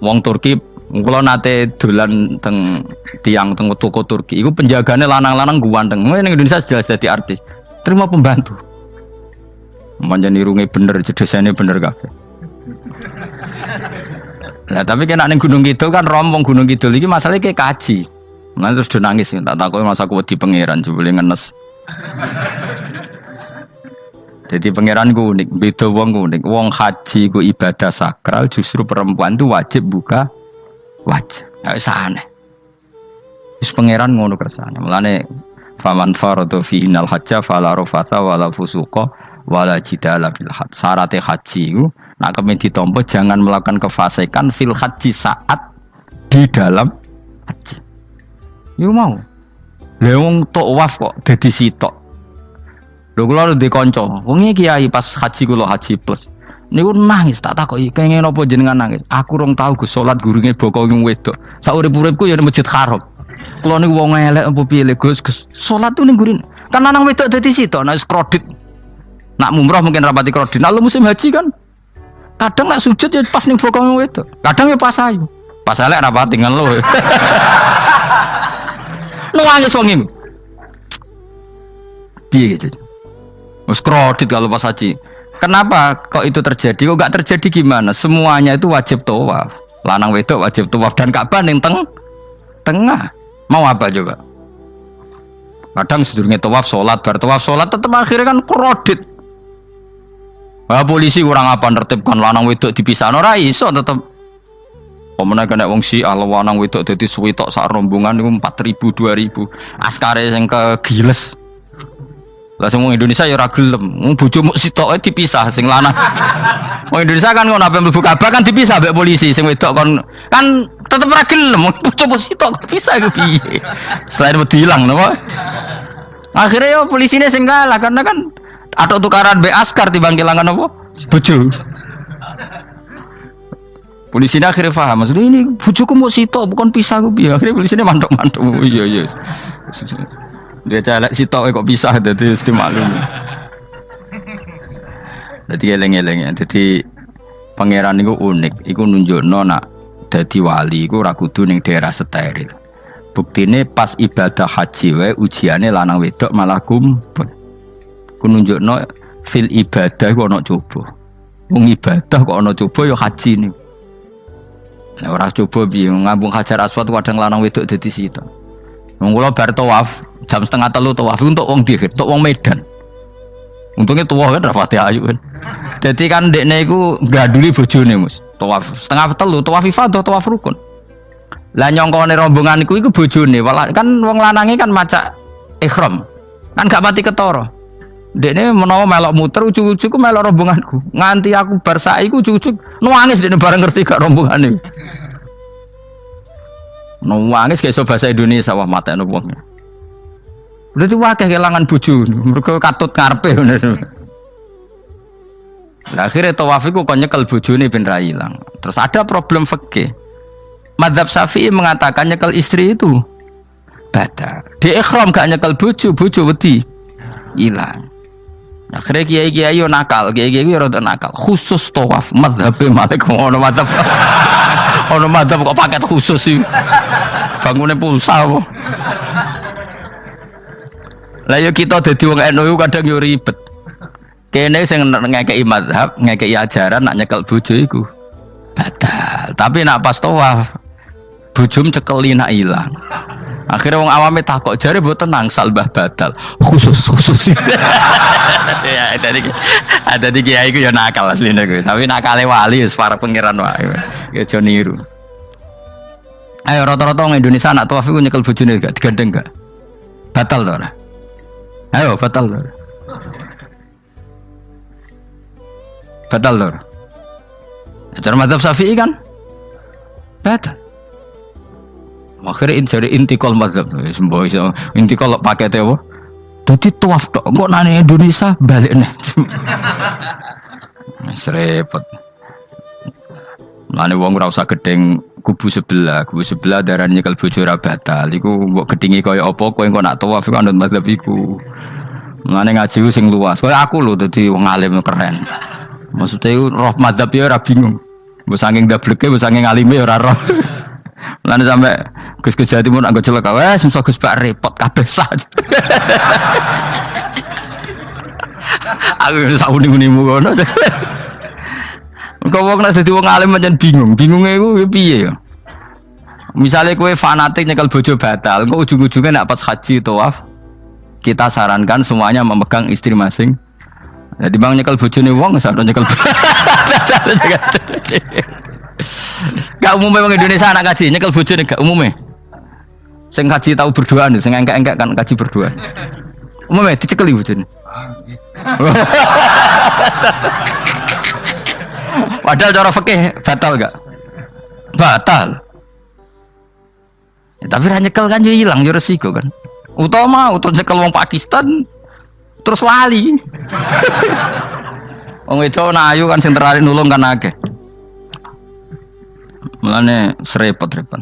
Wong Turki kula nate dolan teng tiang teng toko Turki. Iku penjagane lanang-lanang guwandeng. Ning Indonesia jelas dadi artis. Terima pembantu. Manjane irunge bener, jedesane bener kabeh. Nah tapi kena ning Gunung Kidul kan rombong Gunung Kidul iki masalahnya kayak kaji. Nah terus do nangis tak takoki masa aku wedi pangeran jebule ngenes. Jadi pangeran ku unik, beda wong unik. Wong haji ku ibadah sakral, justru perempuan itu wajib buka wajah. Ya wis aneh. Wis pangeran ngono kersane. Mulane faman faradu fi innal hajja fala rafatha wala fusuqa wala jidala fil hajj. Syarat haji ku nak kemen ditampa jangan melakukan kefasikan fil haji saat di dalam haji. Yo mau. Lha wong tawaf kok dadi sitok. Lho kula ndek kanca, wong iki kiai pas haji kula haji plus. Niku nangis tak takoki, kenging napa jenengan nangis? Aku rong tau Gus salat gurunge bokong wedok. Sak urip-uripku ya Masjid Haram. Kula niku wong elek apa piye le Gus? Salat tuh ning gurine. Kan lanang wedok dadi sitok nek kredit. Nak mumrah mungkin rapati kredit. Nah musim haji kan kadang nak sujud ya pas ning bokong wedok. Kadang ya pas ayu. Pas elek rapati ngelo. Nangis wong iki. Piye gitu? Wes kredit kalau pas haji. Kenapa kok itu terjadi? Kok enggak terjadi gimana? Semuanya itu wajib tawaf. Lanang wedok wajib tawaf dan Ka'bah ning tengah. Mau apa coba? Kadang sedurunge tawaf salat, bar tawaf salat tetep akhirnya kan kredit. Ah polisi kurang apa nertibkan lanang wedok dipisahno ora iso tetep. Pemenang kena wong Syiah lanang wedok dadi suwi tok sak rombongan niku 4.000 2.000. Askare sing kegiles. Lah semua Indonesia ya ora gelem. Bojo muk sitoke dipisah sing lanang. Wong Indonesia kan ngono ape mlebu Ka'bah kan dipisah mbek polisi sing wedok kan tetep ora gelem. Bojo muk sitok dipisah iku piye? Selain wedi ilang napa? Akhirnya ya polisine sing kalah karena kan atok tukaran mbek askar timbang kelangan apa? Bojo. Polisinya akhirnya paham maksudnya ini bojoku muk sitok bukan pisah ku piye. Akhirnya polisinya mantuk-mantuk. Iya. Dia celek sitok kok pisah dadi mesti maklum. Dadi eling-eling. Dadi pangeran iku unik, iku nunjukno nak dadi wali iku ora kudu ning daerah steril. Buktine pas ibadah haji wae ujiane lanang wedok malah kumpul. Ku nunjukno fil ibadah kok ana coba. Wong ibadah kok ana coba ya haji niku. Nek ora coba piye ngambung Hajar Aswad kadang lanang wedok dadi sita. Wong kula bar tawaf jam 2:30 tawaf untuk wong dhewe, untuk wong Medan. Untungnya tua kan rapati ayu kan. Jadi kan dekne iku gaduli bojone Mus. Tawaf 2:30 tawaf ifadah tawaf rukun. Lah nyongkone rombongan iku bojone, kan wong lanange kan macak ihram. Kan gak mati ketara. Dekne menawa melok muter ujug-ujug ku melok rombonganku. Nganti aku bar saiki ku ujug-ujug nangis dekne bareng ngerti gak rombongane. Nangis gak iso basa Indonesia wah matene wong. Udah tuh wakil kehilangan bojo, mereka katut karpe. Nah, akhirnya tawafiku kok nyekel bojone ben ra ilang. Terus ada problem fikih. Madzhab Syafi'i mengatakan nyekel istri itu batal. Di ikhram gak nyekel bojo wedi ilang. Akhirnya kiai-kiai yo nakal, kiai-kiai yo rada nakal. Khusus tawaf madzhab Malik ono madzhab. Ono madzhab kok paket khusus sih. Bangune pulsa kok. Lah yo kita dadi wong NU kadang yo ribet. Kene sing ngekeki mazhab, ngekeki ajaran nak nyekel bojo iku batal. Tapi nak pas tawaf bojom cekeli nak ilang. Akhirnya wong awame takok jare mboten nangsal mbah batal. Khusus. Ya ada di kiai ku yo nakal asline ku. Tapi nakale wali wis para pangeran wae. Ya aja niru. Ayo rata-rata wong Indonesia nak tawaf iku nyekel bojone gak digandeng gak? Batal to ora? Ayo batal lor. Batal lor. Cara mazhab Syafi'i kan batal. Akhirnya dari intikal mazhab semboh iso intikal pakete apa? Dadi tawaf tok. Engko nang Indonesia balik nih. Wis repot. Mane wong ora usah gedeng kubu sebelah darane nyekel bojo ora batal. Iku mbok gedhingi kaya apa kowe engko nak tawaf iku anut mazhab iku. Mane ngaji sing luas. Kaya aku lho dadi wong alim keren. Maksudnya roh mazhab ya ora bingung. Mbok saking dableke, mbok saking alime ora roh. Mane sampe Gus Jati mun anggo celaka wes mesti Gus Pak repot kabeh sah. Aku sauni-unimu ngono. Kok wong nek dadi wong alim pancen bingung. Bingunge iku piye ya? Misale kowe fanatik nyekel bojo batal, engko ujung-ujunge nek pas haji tawaf kita sarankan semuanya memegang istri masing. Jadi bang nyekel bojone wong sadar nyekel. Gak umumnya wong Indonesia anak kaji nyekel bojone gak umumnya. Sing kaji tahu berduaan, sing engkek-engkek kan kaji berduaan. Umumnya dicekeli bojone. Padahal cara fikih batal gak? Batal. Ya, tapi ra nyekel kan yo ilang yo resiko kan. Utama nyekel wong Pakistan terus lali. Wong wedok ayu kan sing tertarik nulung kan akeh. Mulane serepot-repot.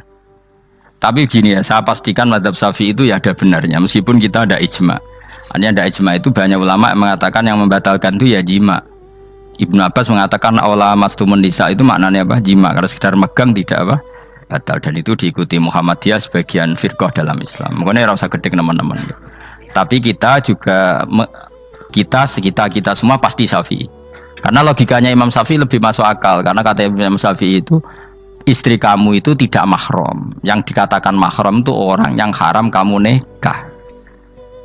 Tapi gini ya, saya pastikan mazhab Syafi'i itu ya ada benarnya meskipun kita ada ijma. Artinya ada ijma itu banyak ulama yang mengatakan yang membatalkan itu ya jima. Ibnu Abbas mengatakan awla mastumun nisa itu maknanya apa? Jima. Karena sekedar megang tidak apa? Batal, dan itu diikuti Muhammadiyah sebagian firqah dalam Islam. Makanya rasa gede teman-teman. Tapi kita juga kita semua pasti Syafi'i. Karena logikanya Imam Syafi'i lebih masuk akal. Karena kata Imam Syafi'i itu istri kamu itu tidak mahram. Yang dikatakan mahram itu orang yang haram kamu nikah.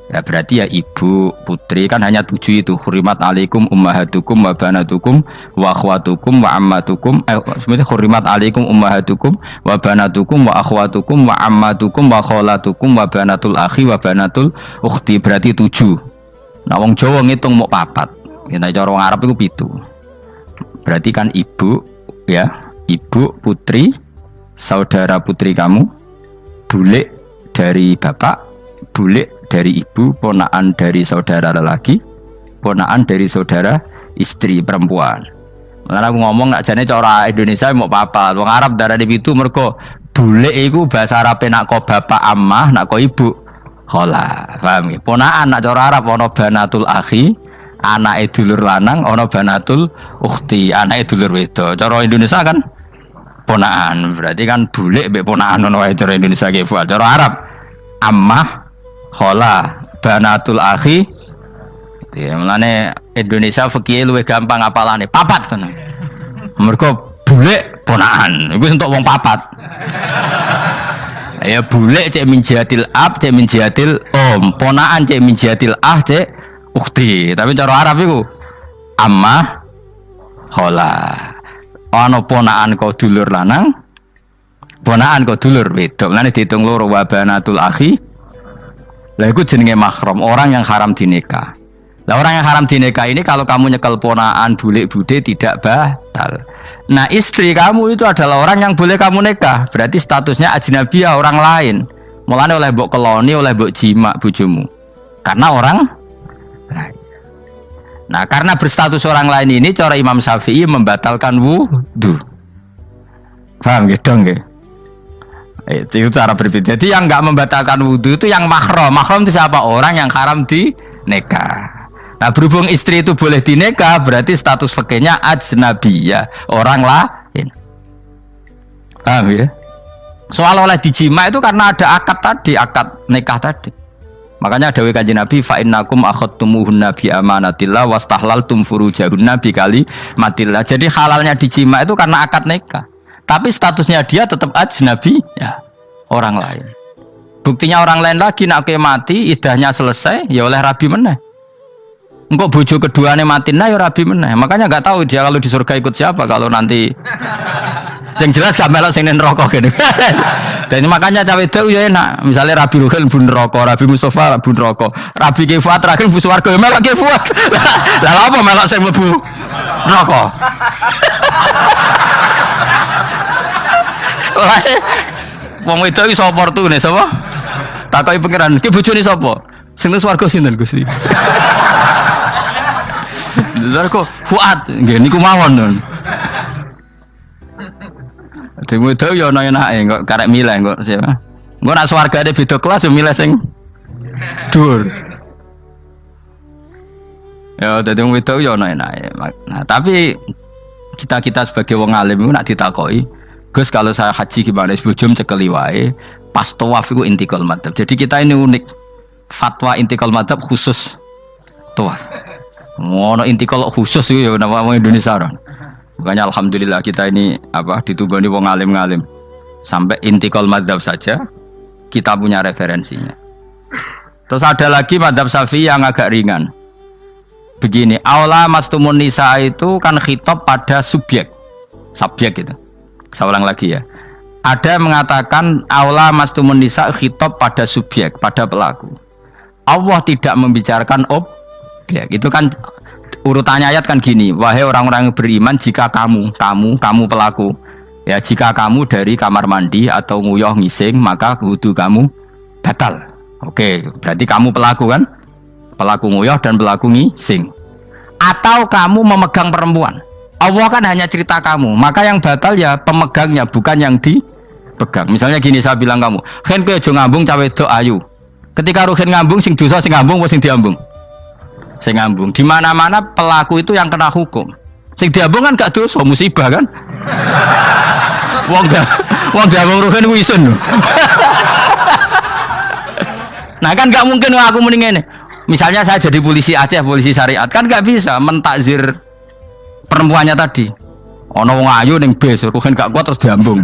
Ya berarti ya ibu, putri kan hanya 7 itu. Hurimat alaikum ummahatukum wa banatukum wa akhwatukum wa ammatukum. Sebenarnya hurimat alaikum ummahatukum wa banatukum wa akhwatukum wa ammatukum wa kholatukum wa banatul akhi wa banatul ukhti. Berarti 7. Nah wong Jawa ngitung mau 4. Kita cara wong Arab itu 7. Berarti kan ibu ya, ibu, putri, saudara putri kamu, bulik dari bapak, bulik dari ibu, ponaan dari saudara lelaki, ponaan dari saudara istri perempuan. Karena aku ngomong nak jane cara Indonesia mau apa? Wong Arab darah di itu mergo bulik iku bahasa Arab nak ko bapak ammah, nak ko ibu khola. Paham nggih? Ponaan nak cara Arab ana banatul akhi, anake dulur lanang ana banatul ukhti, anake dulur wedok. Cara Indonesia kan ponakan, berarti kan bulik mbek ponakan ngono wae cara Indonesia ki. Cara Arab ammah, khala, banatul akhi. Ya mulane Indonesia fikih luwih gampang apalane papat tenan. Mergo bulik ponakan, iku entuk wong papat. Ya bulik cek min jihatil ab, cek min jihatil om, ponakan cek min jihatil ah, cek ukhti. Tapi cara Arab iku ammah, khala. Ana ponakan kok dulur lanang, ponakan kok dulur wedok. Lan diitung loro wa banatul akhi. Lah iku jenenge mahram, orang yang haram dinikah. Lah orang yang haram dinikah ini kalau kamu nyekel ponakan bulik bude tidak batal. Nah istri kamu itu adalah orang yang boleh kamu nikah. Berarti statusnya ajnabiyah, orang lain. Mulane oleh mbok keloni, oleh mbok jima bojomu. Karena orang lain. Nah karena berstatus orang lain ini cara Imam Syafi'i membatalkan wudu. Paham gitu nggih? Itu cara berbeda. Jadi yang nggak membatalkan wudu itu yang mahram. Mahram itu siapa? Orang yang haram di nikah. Nah berhubung istri itu boleh dinikah, berarti status fikihnya ajnabiyah, orang lain. Paham ya? Soal oleh dijima itu karena ada akad tadi, akad nikah tadi. Makanya dawuh Kanjeng Nabi, fa innakum akhadtumuhunna bi amanatillah wastahlaltum furujahunna bi kalimatillah. Jadi halalnya dijima itu karena akad nikah. Tapi statusnya dia tetap ajnabi, ya, orang lain. Buktinya orang lain lagi nak mati, idahnya selesai, ya oleh rabi meneh. Engkau bojo keduanya mati nah ya rabi meneh. Makanya nggak tahu dia kalau di surga ikut siapa kalau nanti. Yang jelas gak melok sing ning neraka gitu. Dan makanya cawe itu ya enak. Misalnya Rabi Ruhil bun neraka, Rabi Mustafa bun neraka, Rabi Kifuat terakhir bun swarga ya melok Kifuat. Lah apa melok sing mlebu neraka? Wong wedok iso oportune sapa? Takoki pangeran, ki bojone sapa? Sing nang swarga sinten Gusti? Lha kok Fuad nggih niku mawon. Demo itu ya ana enake kok karek milih kok siapa. Engko nak swargane beda kelas yo milih sing dhuwur. Ya dadi wong wedok ya ana enake. Nah, tapi kita sebagai wong alim iku nak ditakoki, Gus kalau saya haji gimana? Sebujum cekeli wae, pas tawaf iku intikal madzhab. Jadi kita ini unik. Fatwa intikal madzhab khusus tawaf. Ngono intikal khusus itu ya nama orang Indonesia orang. Makanya alhamdulillah kita ini apa ditunggoni wong alim-alim. Sampai intikal madzhab saja kita punya referensinya. Terus ada lagi madzhab Syafi'i yang agak ringan. Begini, aula mastumun nisa itu kan khitab pada subjek itu. Saya ulang lagi ya. Ada yang mengatakan aula mastumun nisa khitab pada subjek, pada pelaku. Allah tidak membicarakan objek. Itu kan urutannya ayat kan gini, wahai orang-orang yang beriman, jika kamu pelaku, ya jika kamu dari kamar mandi atau nguyuh ngising, maka wudu kamu batal. Oke, berarti kamu pelaku kan? Pelaku nguyuh dan pelaku ngising. Atau kamu memegang perempuan. Allah kan hanya cerita kamu, maka yang batal ya pemegangnya, bukan yang dipegang. Misalnya gini, saya bilang kamu, "Ken kowe aja ngambung cawe wedok ayu." Ketika ruhin ngambung sing dosa sing ngambung apa sing diambung? Sing ngambung. Di mana-mana pelaku itu yang kena hukum. Sing diambung kan gak dosa, musibah kan? Wong diambung ruhin ku isin. Nah kan gak mungkin aku mending ngene. Misalnya saya jadi polisi Aceh, polisi syariat, kan gak bisa mentakzir perempuannya tadi. Ono wong ayu ning bis, ruhin gak kuat terus diambung.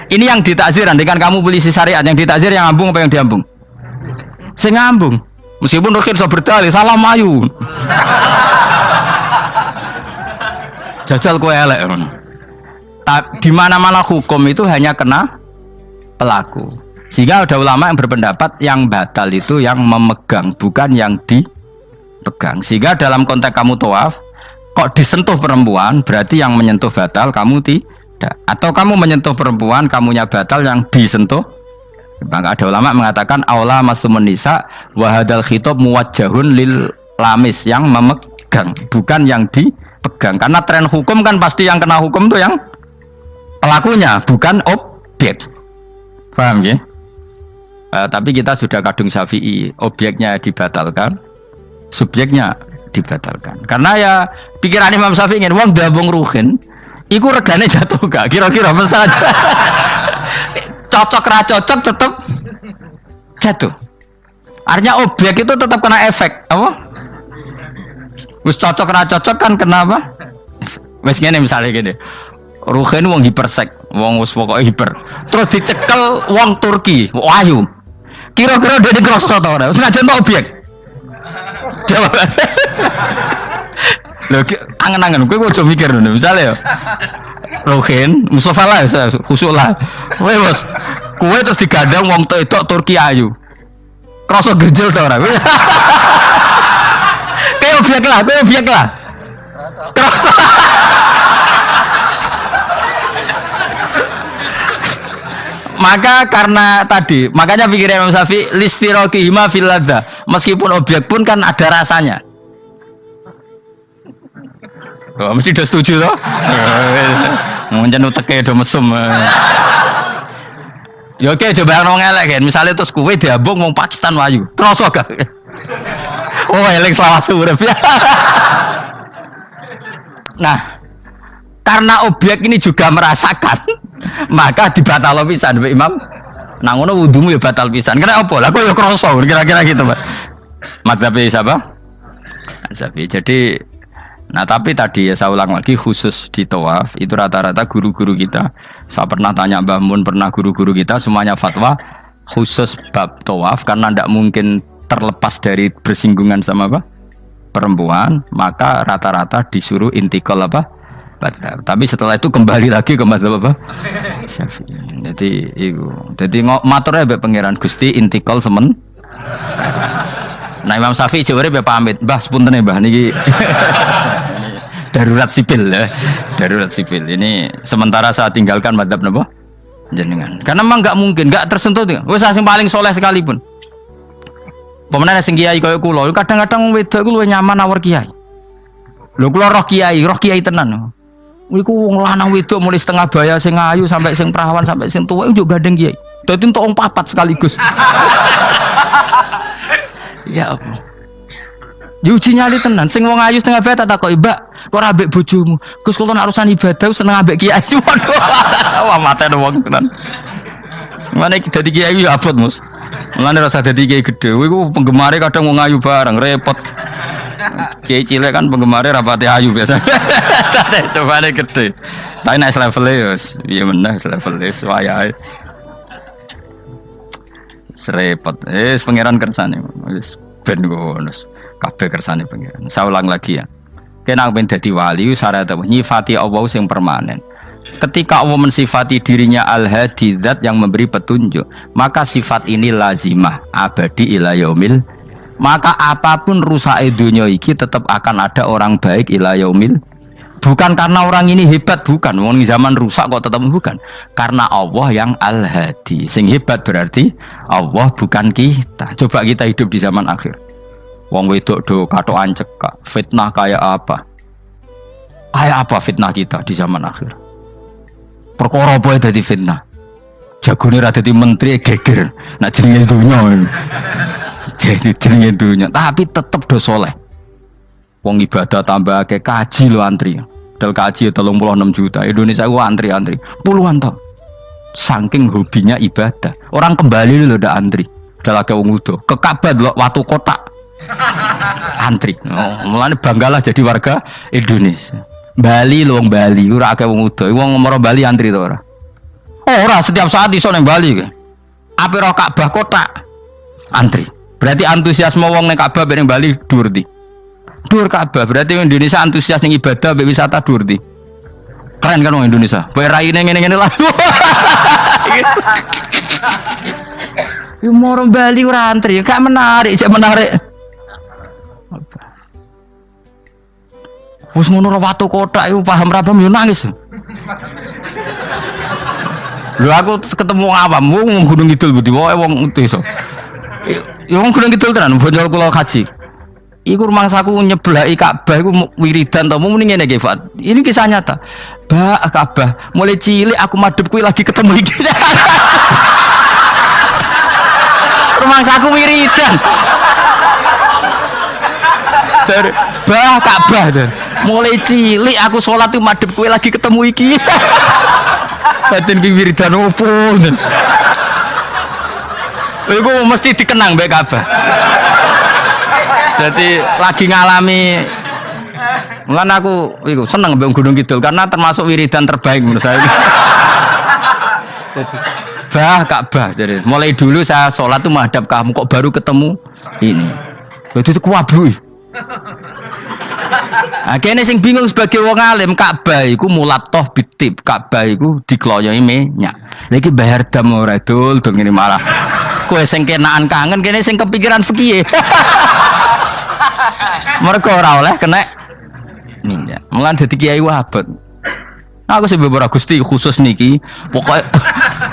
Ini yang ditakzir, andai kan kamu polisi syariat, yang ditakzir yang ngambung apa yang diambung? Sing ngambung. Meskipun ruhin so berdalih, salah mayu. Jajal kowe elek. Di mana-mana hukum itu hanya kena pelaku. Sehingga ada ulama yang berpendapat yang batal itu yang memegang, bukan yang dipegang. Sehingga dalam konteks kamu tawaf, kok disentuh perempuan, berarti yang menyentuh batal, kamu tidak. Atau kamu menyentuh perempuan, kamunya batal, yang disentuh. Maka ada ulama mengatakan aula masumun nisa wa hadal khitab muwajjahun lil lamis, yang memegang, bukan yang dipegang. Karena tren hukum kan pasti yang kena hukum itu yang pelakunya, bukan objek. Paham ya? Tapi kita sudah kadung Syafi'i, objeknya dibatalkan, subjeknya dibatalkan. Karena ya pikiran Imam Syafi'i ingin wong dabung ruhin iku regane jatuh gak kira-kira misalnya cocok ra cocok tetep jatuh. Artinya objek itu tetap kena efek apa? Wis cocok ra cocok kan kenapa? Wis ngene misalnya gini. Ruhin wong hipersek, wong wis pokoke hiper. Terus dicekel wong Turki, ayu. Kira-kira dia dikrosot ta ora? Wis ngajen objek. Lho angen-angen kowe aja mikir ngono. Misale ya. Ruhin, Mustafa lah khusuk lah. Kowe wis kowe terus digandang wong wedok Turki ayu. Krasa gerjel ta ora? Kowe objek lah. Krasa. Maka karena tadi, makanya pikirnya Imam Syafi'i listiraqihima fil ladza. Meskipun objek pun kan ada rasanya. Oh, mesti udah setuju toh? Ngunjen uteke do mesum. Ya oke coba nang elek kan. Misale terus kowe diambung wong Pakistan wayu. Kroso gak? Oh, elek selawase urip. Nah, karena objek ini juga merasakan maka dibatal pisan Mbak Imam. Nah ngono wudumu ya batal pisan. Kena apa? Lah kok ya krasa kira-kira gitu, Pak. Madzhab siapa? Syafi'i. Jadi nah tapi tadi ya saya ulang lagi khusus di tawaf itu rata-rata guru-guru kita. Saya pernah tanya Mbah Mun, pernah guru-guru kita semuanya fatwa khusus bab tawaf karena tidak mungkin terlepas dari bersinggungan sama apa? Perempuan, maka rata-rata disuruh intikal apa? Madzhab. Tapi setelah itu kembali lagi ke madzhab apa? Syafi'i. Jadi itu. Jadi maturnya mbek pangeran Gusti intikal semen. Nah Imam Syafi'i jaware mbek pamit. Mbah sepunten Mbah niki darurat sipil ya. Darurat sipil. Ini sementara saya tinggalkan madzhab napa? Jenengan. Karena memang enggak mungkin, enggak tersentuh. Wis sing paling soleh sekalipun. Pemenang sing kiai koyo kula, kadang-kadang wedok ku luwih nyaman nawar kiai. Lho kula roh kiai tenan. Iku wong lanang wedok mulai setengah baya sing ayu sampai sing perawan sampai sing tuwa iku gandeng kiai. Dadi entuk wong papat sekaligus. Ya apa? Diuji nyali tenan, sing wong ayu setengah baya tak takoki, "Mbak, kok ora ambek bojomu?" Gus kula nek urusan ibadah seneng ambek kiai. Wah, matene wong tenan. Mana dadi kiai ya abot, Mus. Mulane rasa dadi kiai gedhe. Iku penggemare kadang wong ayu bareng, repot. Kiai cilik kan penggemarnya rapati ayu biasa. Coba deh gede. Tapi naik level ya, iya meneh level wayahe. Serepot. Pangeran kersane. Wis ben ngono. Kabeh kersane pangeran. Saya ulang lagi ya. Kena ben dadi wali syarat nyifati Allah sing permanen. Ketika Allah mensifati dirinya al-hadi zat yang memberi petunjuk, maka sifat ini lazimah abadi ila yaumil. Maka apapun rusak dunia iki tetap akan ada orang baik ila yaumil. Bukan karena orang ini hebat, bukan. Wong zaman rusak kok tetap bukan. Karena Allah yang al-hadi. Sing hebat berarti Allah bukan kita. Coba kita hidup di zaman akhir. Wong wedok do katokan cekak. Fitnah kayak apa? Kayak apa fitnah kita di zaman akhir? Perkara apa dadi fitnah? Jagone ra dadi menteri geger. Nak jenenge dunya. Jadi jenenge dunya, tapi tetep do soleh. Wong ibadah tambah ke kaji lo antri. Dal kaji 36 juta. Indonesia gua antri puluhan tahun. Saking hobinya ibadah. Orang kembali lo udah antri. Udah lagi wong udo. Ke Ka'bah lo waktu kotak. Antri. Oh, mulane banggalah jadi warga Indonesia. Bali lo wong Bali, ora akeh wong udo. Wong ngomong Bali antri to ora? Ora, setiap saat iso ning Bali kowe. Ape ro Ka'bah kotak. Antri. Berarti antusiasme wong ning Ka'bah ning Bali dhuwur ndi? Dhuwur Ka'bah. Berarti Indonesia antusias ning ibadah mbek wisata dhuwur ndi? Keren kan wong Indonesia. Kowe raine ngene-ngene lah. Yo moro Bali ora antri, gak menarik, cek menarik. Wis ngono ora watu kotak iku paham ra paham yo nangis. Lho aku ketemu awam wong Gunung Kidul budi wae wong desa. Ya wong Gunung Kidul tenan bonjol kula kaji. Iku rumangsaku nyeblaki Ka'bah iku wiridan to muni ngene iki, Fat. Ini kisah nyata. Ba Ka'bah, mulai cilik aku madhep kuwi lagi ketemu iki. Rumangsaku wiridan. Dari bah Ka'bah tuh. Mulai cilik aku sholat tuh madhep kowe lagi ketemu iki. Batin ki wiridan opo. Iku mesti dikenang mbek Ka'bah. Jadi lagi ngalami mulane aku iku seneng mbek Gunung Kidul karena termasuk wiridan terbaik menurut saya. Jadi bah Ka'bah. Jadi mulai dulu saya sholat tuh menghadap kamu kok baru ketemu ini. Jadi itu kuwabu. Akhirnya sing bingung sebagai wong alim Ka'bah iku mulatoh bitib Ka'bah iku dikloyoi minyak. Lagi bayar dam ora dul dong ini malah. Kowe sing kenaan kangen kene sing kepikiran fikih. Mergo ora oleh kena minyak. Mulan dadi kiai wabot. Aku sing beberapa Gusti khusus niki pokoknya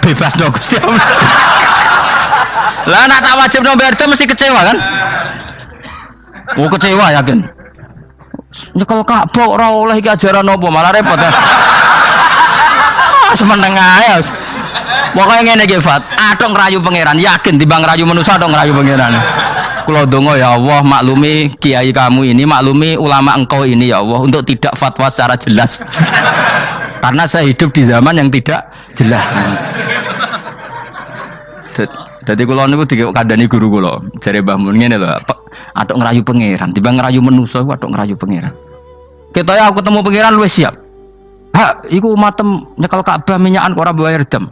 bebas dong Gusti. Lah nek tak wajib no bayar dam mesti kecewa kan? Oh kecewa yakin. Nyekel Ka'bah ora oleh iki ajaran apa malah repot ya. Semeneng ae. Pokoke ngene iki Fat, atok ngrayu pangeran, yakin timbang ngrayu manusa atok ngrayu pangeran. Kula donga ya Allah maklumi kiai kamu ini, maklumi ulama engkau ini ya Allah untuk tidak fatwa secara jelas. Karena saya hidup di zaman yang tidak jelas. Jadi kula niku dikandani guru kula, jare Mbah Mun ngene lho, atok ngrayu pangeran, timbang ngrayu manusa iku atok ngrayu pangeran. Ketoke aku ketemu pangeran luwih siap. Hak, iku matem nyekel Ka'bah minyakan kok ora bayar dam.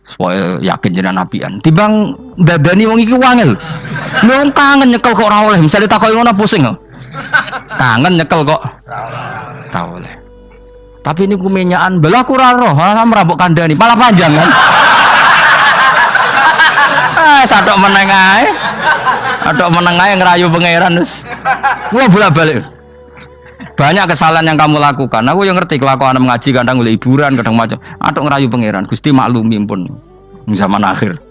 Supaya yakin jenengan apian. Timbang dadani wong iki wangel. Wong kangen nyekel kok ora oleh, misale takoki ngono pusing kok. Kangen nyekel kok ora oleh. Tapi niku minyakan belah ku ora roh, merabuk kandhani, malah panjang kan. Sadok meneng ae. Adok meneng ae ngrayu pangeran wis. Kuwi bolak-balik. Banyak kesalahan yang kamu lakukan. Aku yang ngerti kelakuan mengaji kadang oleh hiburan, kadang macam. Adok ngerayu pangeran. Gusti maklumi pun zaman akhir.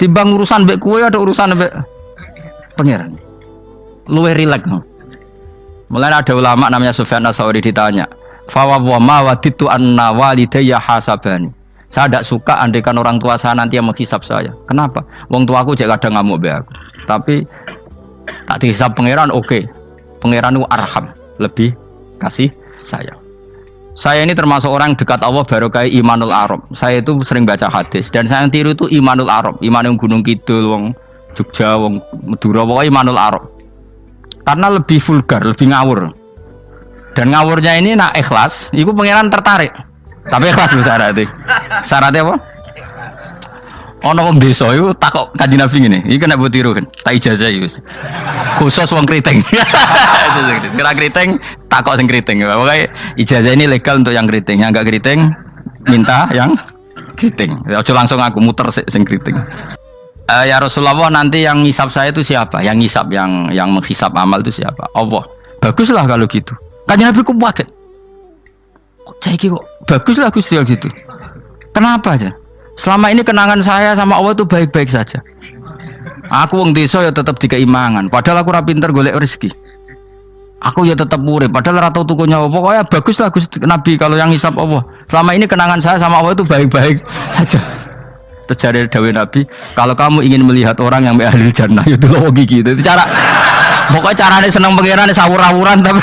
Timbang urusan mbek kowe ada urusan mbek pangeran. Luwih rileks. Mulai ada ulama namanya Sufyan Ats-Tsauri ditanya, "Fa wa ma waditu anna walidayya hasabani." Saya tidak suka andaikan orang tua saya nanti yang menghisap saya. Kenapa? Wong tuaku jek kadang ngamuk mbek aku. Tapi tak dihisap pangeran oke. Pangeran itu arham, lebih kasih sayang. Saya ini termasuk orang dekat Allah baru kayak Imanul Arab. Saya itu sering baca hadis dan saya yang tiru itu Imanul Arab. Iman yang Gunung Kidul, wong Jogja, wong Madura, pokoknya Imanul Arab. Karena lebih vulgar, lebih ngawur. Dan ngawurnya ini nak ikhlas, itu pangeran tertarik. Tapi ikhlas syaratnya. Syaratnya apa? Ono wong desa iku takok Kanjeng Nabi ngene. Iki kena mbok tiru kan. Tak ijazahi wis. Khusus wong kriting. Kira kriting takok sing kriting. Pokoke ijazah ini legal untuk yang kriting. Yang enggak kriting minta yang kriting. Aja langsung aku muter sing kriting. Ya Rasulullah, nanti yang ngisap saya itu siapa? Yang ngisap yang menghisap amal itu siapa? Allah. Baguslah kalau gitu. Kanjeng Nabi kok kaget. Cek kok baguslah Gusti gitu. Kenapa aja? Selama ini kenangan saya sama Allah itu baik-baik saja. Aku wong desa ya tetap dikeimangan. Padahal aku ora pinter golek rezeki. Aku ya tetap urip. Padahal ora tau tuku nyawa. Pokoknya baguslah Gusti Nabi kalau yang hisab Allah. Selama ini kenangan saya sama Allah itu baik-baik saja. Terjadi dawuh Nabi, kalau kamu ingin melihat orang yang ahli jannah itu loh gigi. Itu cara. Pokoknya caranya seneng pangeran sawur-awuran tapi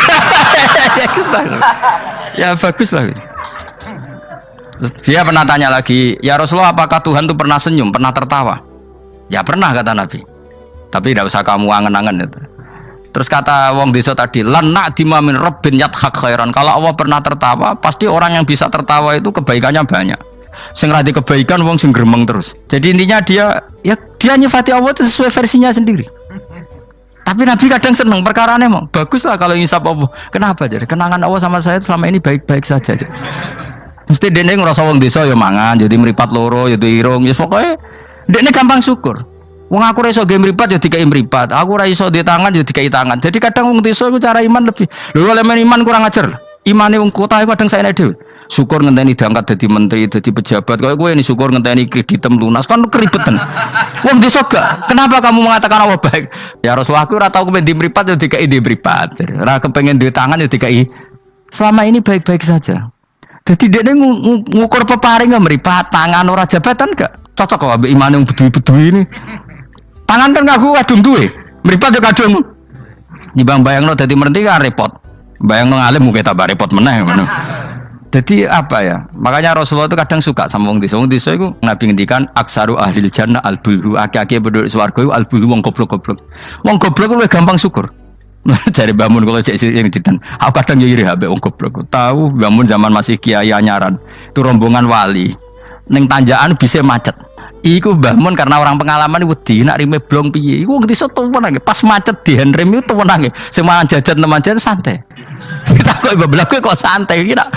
ya baguslah. Dia pernah tanya lagi, ya Rasulullah apakah Tuhan itu pernah senyum, pernah tertawa? Ya pernah kata Nabi. Tapi tidak usah kamu angen-angen itu. Terus kata wong desa tadi, lan na'dima min rabbin yadhak khairan. Kalau Allah pernah tertawa, pasti orang yang bisa tertawa itu kebaikannya banyak. Sing radi kebaikan wong sing gremeng terus. Jadi intinya dia nyifati Allah itu sesuai versinya sendiri. Tapi Nabi kadang seneng perkarane mau. Baguslah kalau ngisap Allah. Kenapa jadi? Kenangan Allah sama saya itu selama ini baik-baik saja. Mesti dene ngrasa wong desa ya mangan, jadi mripat loro, ya irung, ya pokoke dene gampang syukur. Wong aku ora iso ge mripat ya dikai mripat. Aku ora iso di tangan ya dikai tangan. Jadi kadang wong desa iku cara iman lebih. Lho oleh iman kurang ajar. Imane wong kota iku kadang saene dhewe. Syukur ngenteni diangkat dadi menteri, dadi pejabat. Kaya kowe ini syukur ngenteni kreditem lunas kan keribetan. Wong desa gak. Kenapa kamu mengatakan Allah baik? Ya Rasulullah aku ora tau kepen di mripat ya dikai di mripat. Jadi ora kepengin di tangan ya dikai. Selama ini baik-baik saja. Jadi dia ngukur peparing nggak meripat tangan orang jabatan gak cocok kok ambil iman yang bedui ini tangan kan ngaku kadung duwe meripat juga kadung Nibang bayangno dadi merenti kan repot. Bayangno ngalim mungkin tambah repot meneh ngono. Jadi apa ya? Makanya Rasulullah itu kadang suka sama wong desa. Wong desa itu Nabi ngendikan aksaru ahlil jannah al-bulhu. Aki-aki penduduk swarga itu al-bulhu wong goblok-goblok. Wong goblok luwih gampang syukur. Cari bangun kalau cek yang ditan. Aku kadang yo iri ambek wong goblok. Tahu bangun zaman masih kiai anyaran. Itu rombongan wali. Ning tanjakan bisa macet. Iku bangun karena orang pengalaman wedi nak rime blong piye. Iku wong desa tuwenang pas macet di handrem itu tuwenang. Sing mangan jajan teman jajan santai. Kita kok beblak kok santai iki nak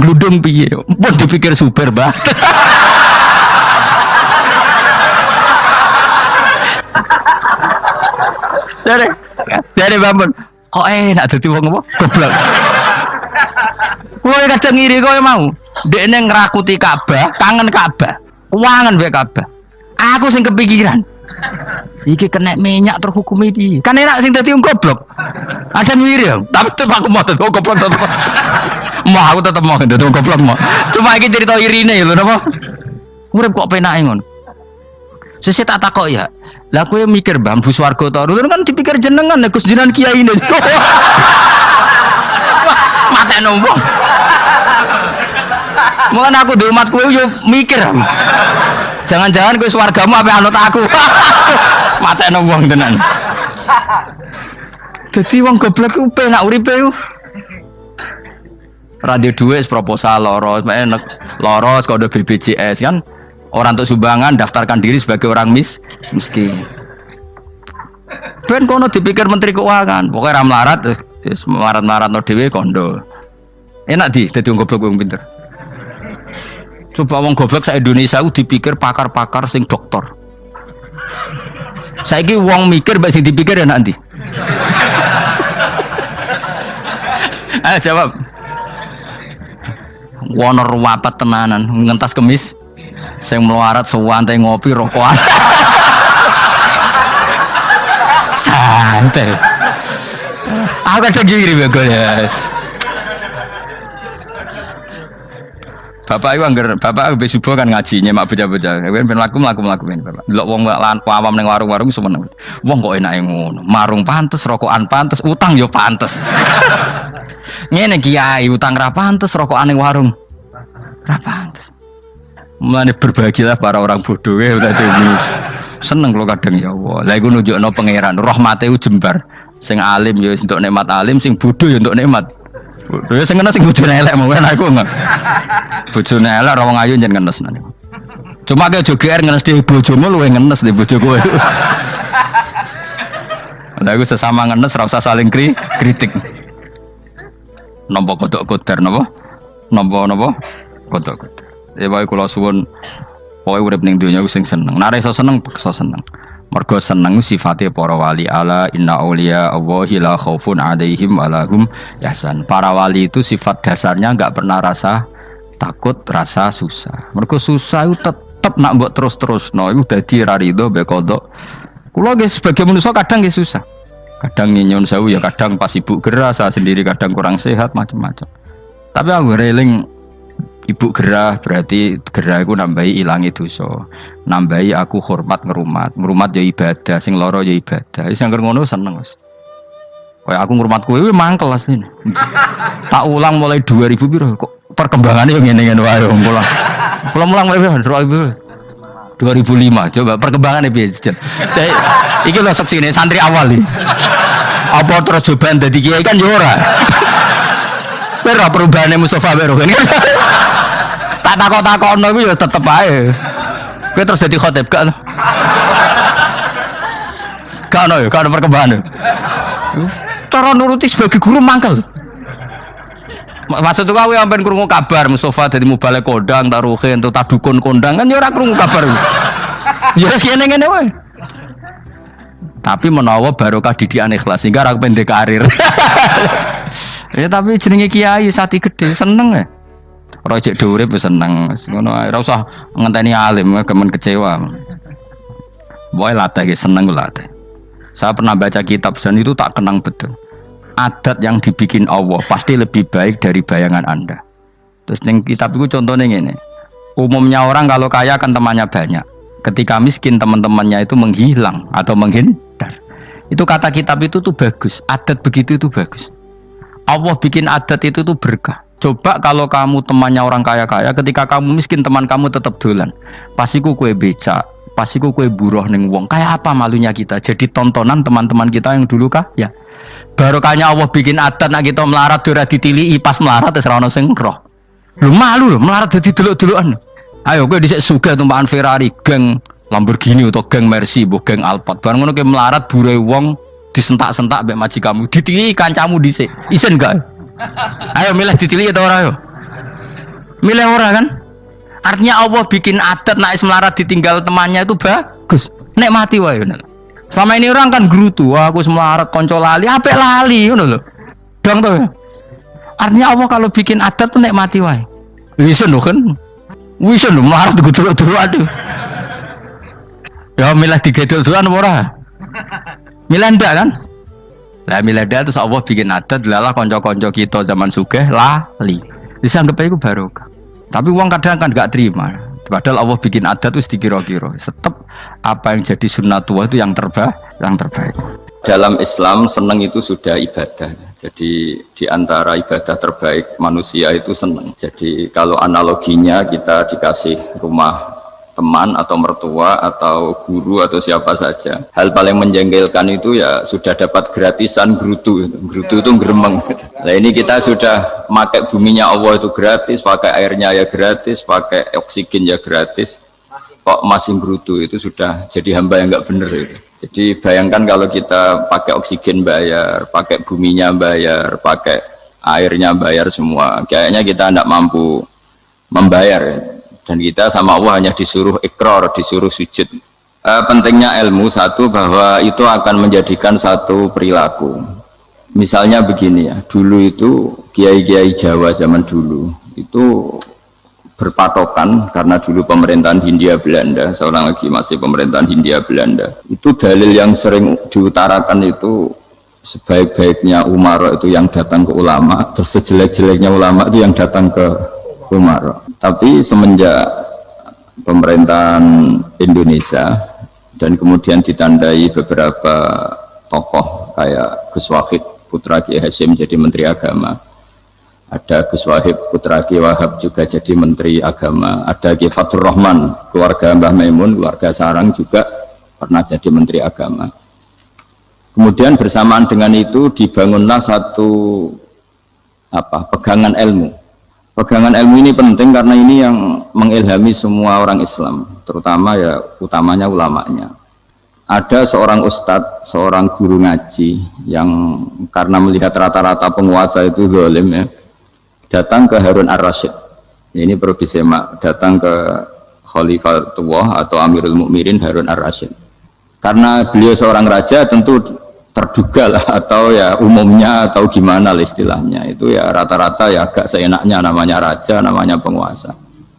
gludung piye. Pun dipikir super banget. Jadi bangun kok enak dadi wong apa? Goblok. Kowe kadang ngiri kowe mau. Dekne ngrakuti Ka'bah, kangen Ka'bah. Wangen mbek Ka'bah. Aku sing kepikiran. Iki kena minyak terhukumi piye? Kan enak sing dadi wong goblok. Ada ngiri ya, tapi tetep aku mau dadi wong goblok tetep. Mau aku tetep mau dadi wong goblok mau. Cuma iki cerita irine lho napa? Urip kok penake ngono. Sesuk tak takok ya. Lah kowe mikir bambu swarga ta? Lho kan dipikir jenengan nek Gus jenengan kiyaine. Mate nombong. Mulane aku di umat kowe yo mikir. Jangan-jangan kowe swargamu ape anut aku. Mate nombong tenan. Dadi wong goblok ku penak uripe ku. Radio duit proposal loros, loros kode BPJS kan. Orang untuk sumbangan daftarkan diri sebagai orang miskin. Ben kono dipikir menteri keuangan, pokoknya ram larat, melarat no dewe kondo. Enak dadi wong goblok wong pinter. Coba wong goblok sak Indonesia dipikir pakar-pakar sing dokter. Saiki wong mikir mbak sing dipikir ya nanti. Ayo jawab. Wono ruwapat tenanan ngentas kemis. Sing melarat sewantai ngopi rokokan. Santai. Aku kadang giri bagus. Bapak itu anggar, bapak aku subuh kan ngaji nyemak bocah-bocah. Ben laku ben bapak. Delok wong awam ning warung-warung semeneng. Wong kok enake ngono. Marung pantes, rokokan pantes, utang yo pantes. Ngene kiai utang ra pantes, rokokan ning warung ra pantes. Mulane berbahagialah para orang bodoh ya udah seneng kalau kadang ya Allah. Lah iku nunjukno pangeran, rahmate ku jembar. Sing alim ya untuk nikmat alim, sing bodoh ya untuk nikmat. Ya sing ngenes sing bojone elek mung aku enggak. Bojone elek ra wong ayu njen ngenes nane. Cuma ke jo GR ngenes di bojomu luwe ngenes di bojo kowe. Lah iku sesama ngenes ra usah saling kritik. Nampa kodok kodar napa? Napa? Kodok kodar. Ya wae kula suwun pokoke urip ning donya sing seneng. Nek iso seneng, beksa seneng. Mergo seneng sifate para wali ala inna auliya Allahi la khaufun 'alaihim wa lahum yahzan. Para wali itu sifat dasarnya enggak pernah rasa takut, rasa susah. Mergo susah itu tetep nak mbok terus-terusno iku dadi ra rido mbek kodok. Kula nggih sebagai manusia kadang nggih susah. Kadang nyun sewu ya kadang pas ibu gerah, saya sendiri kadang kurang sehat macam-macam. Tapi aku reling ibu gerah berarti gerah aku nambahi ilangi dosa, nambahi aku hormat ngerumat ya ibadah, sing loro ya ibadah. Wis angger ngono seneng Mas. Kayak aku ngrumat kowe mangkel asline. Tak ulang mulai 2000 piro kok perkembangannya yang ngene-ngene wae mulang. Kula mulang mulai 2005 coba perkembangannya piye jet. Iki lho seksine santri awal iki. Apa terus coba dadi kiai kan yo ora. Ora perubahane Mustofa Bero kan. Tak takok-takokno iku ya tetep ae. Kowe terus dadi khotib gak? Gak ono ya, gak ono perkembangan. Cara nuruti sebagai guru mangkel. Maksud aku yang pengen krungu kabar Mustofa dadi mubalek kondang, taruhin, tak dukun kondang kan ya ora krungu kabar. Ya wis ngene-ngene wae. Tapi menawa barokah didikan ikhlas sehingga ra pendek karir. Ya tapi jenenge kiai sati gede seneng ya. Ora cek urip seneng. Ngono ae ora usah ngenteni alim gemen kecewa. Boy latih seneng latih. Saya pernah baca kitab dan itu tak kenang betul. Adat yang dibikin Allah pasti lebih baik dari bayangan Anda. Terus ning kitab itu contohnya ngene. Umumnya orang kalau kaya kan temannya banyak. Ketika miskin teman-temannya itu menghilang atau menghindar. Itu kata kitab itu tuh bagus, adat begitu itu bagus. Allah bikin adat itu tuh berkah. Coba kalau kamu temannya orang kaya-kaya, ketika kamu miskin teman kamu tetap dolan. Pasiku kue becak, pasiku kue buruh neng wong. Kayak apa malunya kita? Jadi tontonan teman-teman kita yang dulu ya. Barokahnya Allah bikin adat nak kita melarat ora ditilihi pas melarat wis ora ono sing roh. Lu malu lho melarat dadi delok-delokan. Ayo kowe dhisik sugih tumpakan Ferrari, geng Lamborghini atau geng Mercy, geng Alphard. Bareng ngono kowe melarat bure wong disentak-sentak mbek majikamu, ditilihi kancamu dhisik. Isen gak? Ayo milih ditilihi atau ora yo? Milih ora kan? Artinya Allah bikin adat nak melarat ditinggal temannya itu bagus. Nikmati wae ngono. Selama ini orang kan gerutu, wah aku melarat konco lali, apik lali ngono lho. Dong to. Artinya Allah kalau bikin adat tuh nikmati wae. Isen lho kan. Wisen lho melarat digedul-gedul aduh. Ya milih digedul-gedulan ora? Milih ndak kan? Lah milih ndak terus Allah bikin adat lalah konco-konco kita zaman sugih lali. Bisa anggap iku barokah. Tapi uang kadang kan gak terima. Padahal Allah bikin adat itu dikira-kira. Tetap apa yang jadi sunnatullah itu yang terbaik. Dalam Islam senang itu sudah ibadah. Jadi di antara ibadah terbaik manusia itu senang. Jadi kalau analoginya kita dikasih rumah teman atau mertua atau guru atau siapa saja, hal paling menjengkelkan itu ya sudah dapat gratisan gerutu itu geremeng. Nah ini kita sudah pakai buminya Allah itu gratis, pakai airnya ya gratis, pakai oksigen ya gratis, kok masih gerutu, itu sudah jadi hamba yang nggak bener itu. Jadi bayangkan kalau kita pakai oksigen bayar, pakai buminya bayar, pakai airnya bayar semua, kayaknya kita tidak mampu membayar. Dan kita sama Allah hanya disuruh ikrar, disuruh sujud. Pentingnya ilmu satu bahwa itu akan menjadikan satu perilaku. Misalnya begini ya, dulu itu kiai-kiai Jawa zaman dulu itu berpatokan karena dulu pemerintahan Hindia Belanda, seorang lagi masih pemerintahan Hindia Belanda. Itu dalil yang sering diutarakan itu sebaik-baiknya Umar itu yang datang ke ulama, terus sejelek-jeleknya ulama itu yang datang ke Umar. Tapi semenjak pemerintahan Indonesia dan kemudian ditandai beberapa tokoh kayak Gus Wahid putra Kiai Hasyim jadi Menteri Agama, ada Gus Wahid putra Kiai Wahab juga jadi Menteri Agama, ada Kiai Fathur Rahman keluarga Mbah Maimun, keluarga Sarang juga pernah jadi Menteri Agama. Kemudian bersamaan dengan itu dibangunlah satu pegangan ilmu. Pegangan ilmu ini penting karena ini yang mengilhami semua orang Islam, terutama ya utamanya ulamanya. Ada seorang ustadz, seorang guru ngaji yang karena melihat rata-rata penguasa itu zalim ya, datang ke Harun ar-Rasyid. Ini perlu disemak, datang ke Khalifatullah atau Amirul Mukminin Harun ar-Rasyid. Karena beliau seorang raja tentu terduga lah atau ya umumnya atau gimana lah istilahnya itu ya rata-rata ya agak seenaknya namanya raja, namanya penguasa.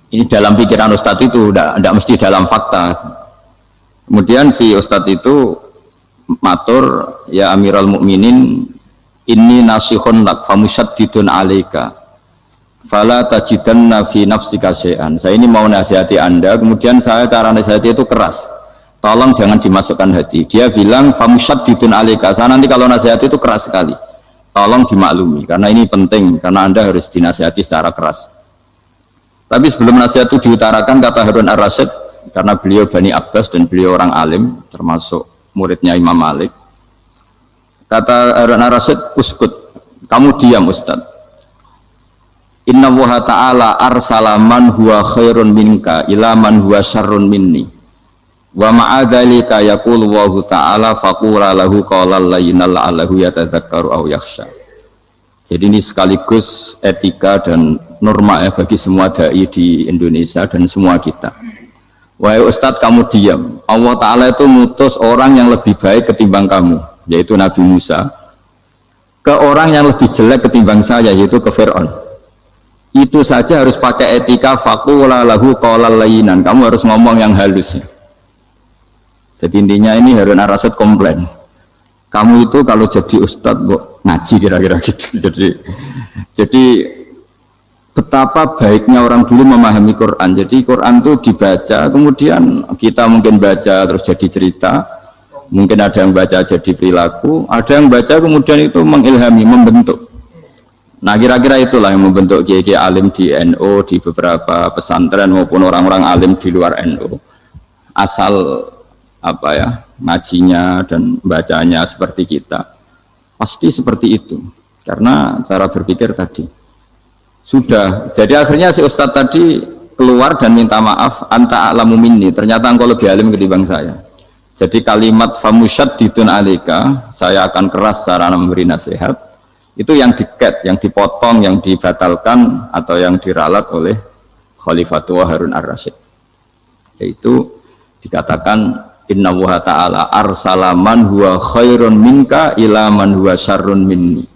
Ini dalam pikiran ustadz itu tidak mesti dalam fakta. Kemudian si ustadz itu matur, ya Amirul Mukminin, inni nasihun lak famusyaddidun alaika fala tajidanna fi nafsika syai'an. Saya ini mau nasihati Anda, kemudian saya cara nasihati itu keras. Tolong jangan dimasukkan hati. Dia bilang famusyaddidun alaika. Saya nanti kalau nasihat itu keras sekali. Tolong dimaklumi karena ini penting, karena Anda harus dinasihati secara keras. Tapi sebelum nasihat itu diutarakan, kata Harun ar-Rasyid, karena beliau Bani Abbas dan beliau orang alim, termasuk muridnya Imam Malik. Kata Harun ar-Rasyid, uskut, kamu diam Ustaz. Inna Allaha ta'ala arsala man huwa khairun minka ila man huwa syarrun minni. Wa ma'adzalika yaqulu Allahu ta'ala faqula lahu qawlan layyinan la'allahu yatadzakkaru aw yakhsha. Jadi ini sekaligus etika dan norma ya bagi semua dai di Indonesia dan semua kita. Wahai Ustadz, kamu diam. Allah Ta'ala itu ngutus orang yang lebih baik ketimbang kamu, yaitu Nabi Musa, ke orang yang lebih jelek ketimbang saya, yaitu ke Fir'aun. Itu saja harus pakai etika, faqula lahu qawlan layyinan. Kamu harus ngomong yang halus. Jadi intinya ini Harun ar-Rasyid komplain. Kamu itu kalau jadi ustadz kok ngaji kira-kira gitu. Jadi betapa baiknya orang dulu memahami Quran. Jadi Quran itu dibaca, kemudian kita mungkin baca terus jadi cerita, Mungkin ada yang baca jadi perilaku, ada yang baca kemudian itu mengilhami, membentuk. Nah kira-kira itulah yang membentuk kiai-kiai alim di NU, di beberapa pesantren maupun orang-orang alim di luar NU. Asal apa ya, ngajinya dan bacanya seperti kita, pasti seperti itu. Karena cara berpikir tadi sudah. Jadi akhirnya si Ustadz tadi keluar dan minta maaf, anta a'lamu minni, ternyata engkau lebih alim ketimbang saya. Jadi kalimat famusyaddidun alika, saya akan keras cara memberi nasihat, itu yang diket, yang dipotong, yang dibatalkan atau yang diralat oleh Khalifatul Harun ar-Rasyid. Yaitu dikatakan inna wa ta'ala arsala man huwa khairun minka ila man huwa syarrun minni.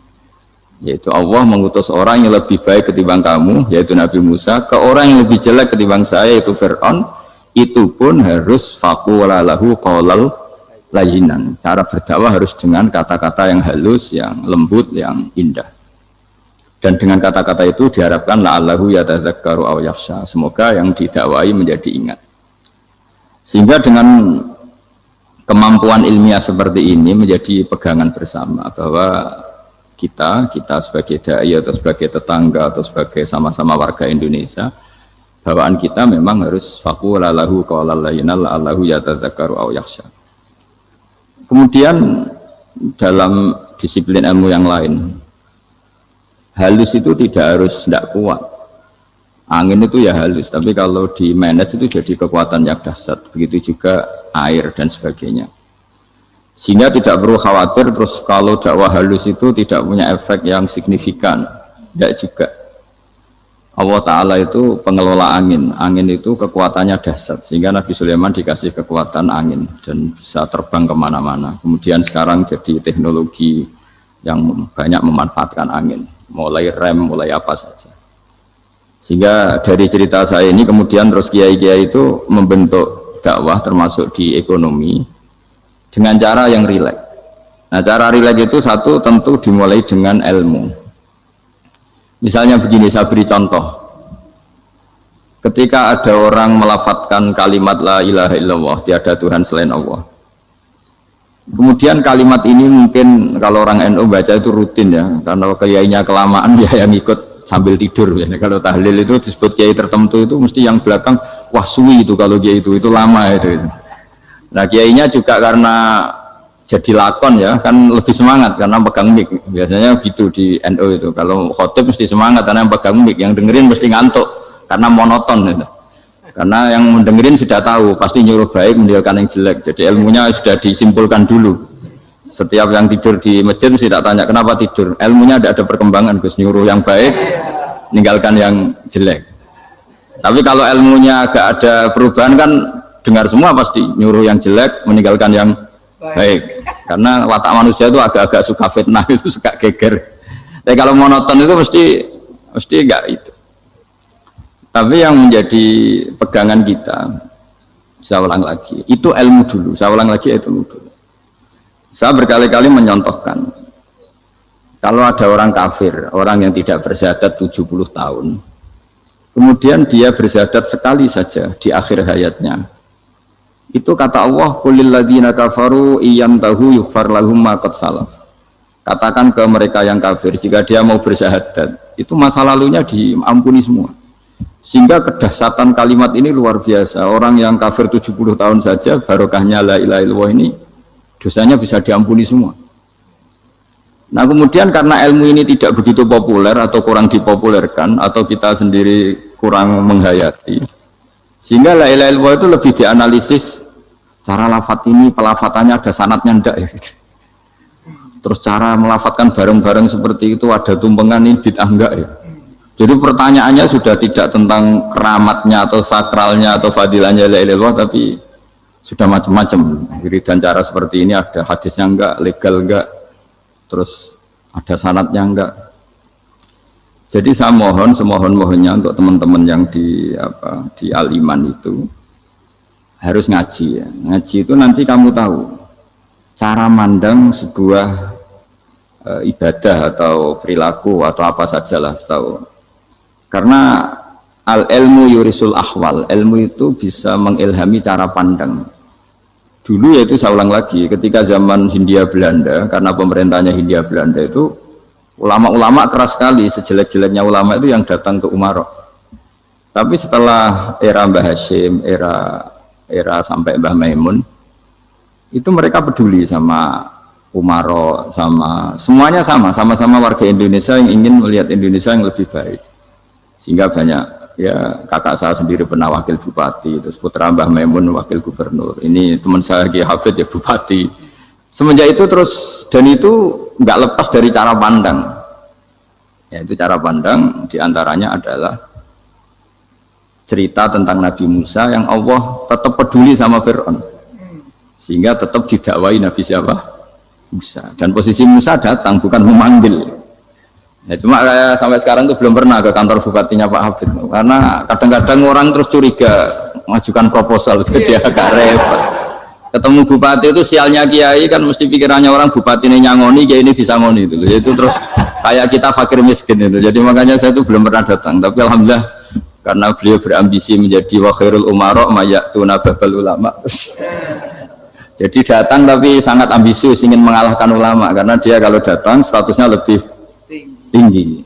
Yaitu Allah mengutus orang yang lebih baik ketimbang kamu, yaitu Nabi Musa, ke orang yang lebih jelek ketimbang saya, yaitu Fir'aun. Itu pun harus faqula lahu qaulal layyinan. Cara berdakwah harus dengan kata-kata yang halus, yang lembut, yang indah. Dan dengan kata-kata itu diharapkan la'allahu yatadzakkaru aw yakhsha. Semoga yang didakwai menjadi ingat. Sehingga dengan kemampuan ilmiah seperti ini menjadi pegangan bersama bahwa kita sebagai dai atau sebagai tetangga atau sebagai sama-sama warga Indonesia, bawaan kita memang harus faqula lahu qaulal layyinan la'allahu yatadzakkaru aw yakhsha. Kemudian dalam disiplin ilmu yang lain, halus itu tidak kuat. Angin itu ya halus, tapi kalau di manage itu jadi kekuatan yang dahsyat. Begitu juga air dan sebagainya. Sehingga tidak perlu khawatir terus kalau dakwah halus itu tidak punya efek yang signifikan. Tidak juga. Allah Ta'ala itu pengelola angin. Angin itu kekuatannya dahsyat. Sehingga Nabi Sulaiman dikasih kekuatan angin dan bisa terbang kemana-mana. Kemudian sekarang jadi teknologi yang banyak memanfaatkan angin. Mulai rem, mulai apa saja. Sehingga dari cerita saya ini kemudian terus kiai-kiai itu membentuk dakwah termasuk di ekonomi dengan cara yang rileks. Nah cara rileks itu satu tentu dimulai dengan ilmu. Misalnya begini, saya beri contoh. Ketika ada orang melafadzkan kalimat la ilaha illallah, tiada Tuhan selain Allah. Kemudian kalimat ini mungkin kalau orang NU baca itu rutin ya, karena kiainya kelamaan ya yang ikut sambil tidur ya. Kalau tahlil itu disebut kiai tertentu itu mesti yang belakang wah suwi itu kalau kiai itu lama itu. Nah kiainya juga karena jadi lakon ya kan lebih semangat karena pegang mic. Biasanya gitu di NU itu. Kalau khotib mesti semangat karena yang pegang mic, yang dengerin mesti ngantuk karena monoton gitu. Karena yang mendengerin sudah tahu pasti nyuruh baik meninggalkan yang jelek. Jadi ilmunya sudah disimpulkan dulu. Setiap yang tidur di masjid mesti tak tanya kenapa tidur. Ilmunya tidak ada perkembangan, Gus, nyuruh yang baik meninggalkan yang jelek. Tapi kalau ilmunya agak ada perubahan kan dengar semua pasti nyuruh yang jelek meninggalkan yang baik. Karena watak manusia itu agak-agak suka fitnah, itu suka geger. Tapi kalau monoton itu mesti enggak itu. Tapi yang menjadi pegangan kita, saya ulang lagi, itu ilmu dulu. Saya ulang lagi itu ilmu dulu. Saya berkali-kali menyontohkan, kalau ada orang kafir, orang yang tidak bersyahadat 70 tahun, kemudian dia bersyahadat sekali saja di akhir hayatnya. Itu kata Allah, qulil ladzina kafaru iyyantahu yughfar lahum ma qad salaf. Katakan ke mereka yang kafir, jika dia mau bersyahadat, itu masa lalunya diampuni semua. Sehingga kedahsyatan kalimat ini luar biasa. Orang yang kafir 70 tahun saja, barokahnya la ilaha illallah ini, dosanya bisa diampuni semua. Nah kemudian karena ilmu ini tidak begitu populer atau kurang dipopulerkan, atau kita sendiri kurang menghayati, sehingga la ilaha illallah itu lebih dianalisis cara lafadz ini, pelafatannya ada sanadnya enggak ya gitu. Terus cara melafatkan bareng-bareng seperti itu ada tumpengan ini bid'ah enggak ya. Jadi pertanyaannya sudah tidak tentang keramatnya atau sakralnya atau fadilahnya la ilaha illallah, tapi sudah macam-macam. Jadi dan cara seperti ini ada hadisnya enggak, legal enggak, terus ada sanadnya enggak. Jadi saya mohon semohon-mohonnya untuk teman-teman yang di Al-Iman itu harus ngaji ya. Ngaji itu nanti kamu tahu cara mandang sebuah ibadah atau perilaku atau apa sajalah tahu. Karena al-ilmu yurisul ahwal, ilmu itu bisa mengilhami cara pandang. Dulu yaitu saya ulang lagi, ketika zaman Hindia Belanda, karena pemerintahnya Hindia Belanda itu ulama-ulama keras sekali, sejelek-jeleknya ulama itu yang datang ke Umaro. Tapi setelah era Mbah Hashim, era sampai Mbah Maimun, itu mereka peduli sama Umaro, semuanya sama-sama warga Indonesia yang ingin melihat Indonesia yang lebih baik. Sehingga banyak, ya kakak saya sendiri pernah wakil bupati, terus putra Mbah Maimun wakil gubernur, ini teman saya Ki Hafid ya bupati. Semenjak itu terus, dan itu nggak lepas dari cara pandang. Yaitu cara pandang diantaranya adalah cerita tentang Nabi Musa yang Allah tetap peduli sama Fir'aun, sehingga tetap didakwai Nabi siapa? Musa. Dan posisi Musa datang bukan memanggil. Ya, cuma sampai sekarang tuh belum pernah ke kantor bupatinya Pak Hafid, karena kadang-kadang orang terus curiga mengajukan proposal, jadi agak repot. Ketemu bupati itu sialnya kiai kan mesti pikirannya orang bupati ini nyangoni, kiai ini disangoni itu. Itu terus kayak kita fakir miskin itu. Jadi makanya saya tuh belum pernah datang. Tapi alhamdulillah karena beliau berambisi menjadi wa khairul umara mayatuna babal ulama. Jadi datang tapi sangat ambisius ingin mengalahkan ulama, karena dia kalau datang statusnya lebih tinggi.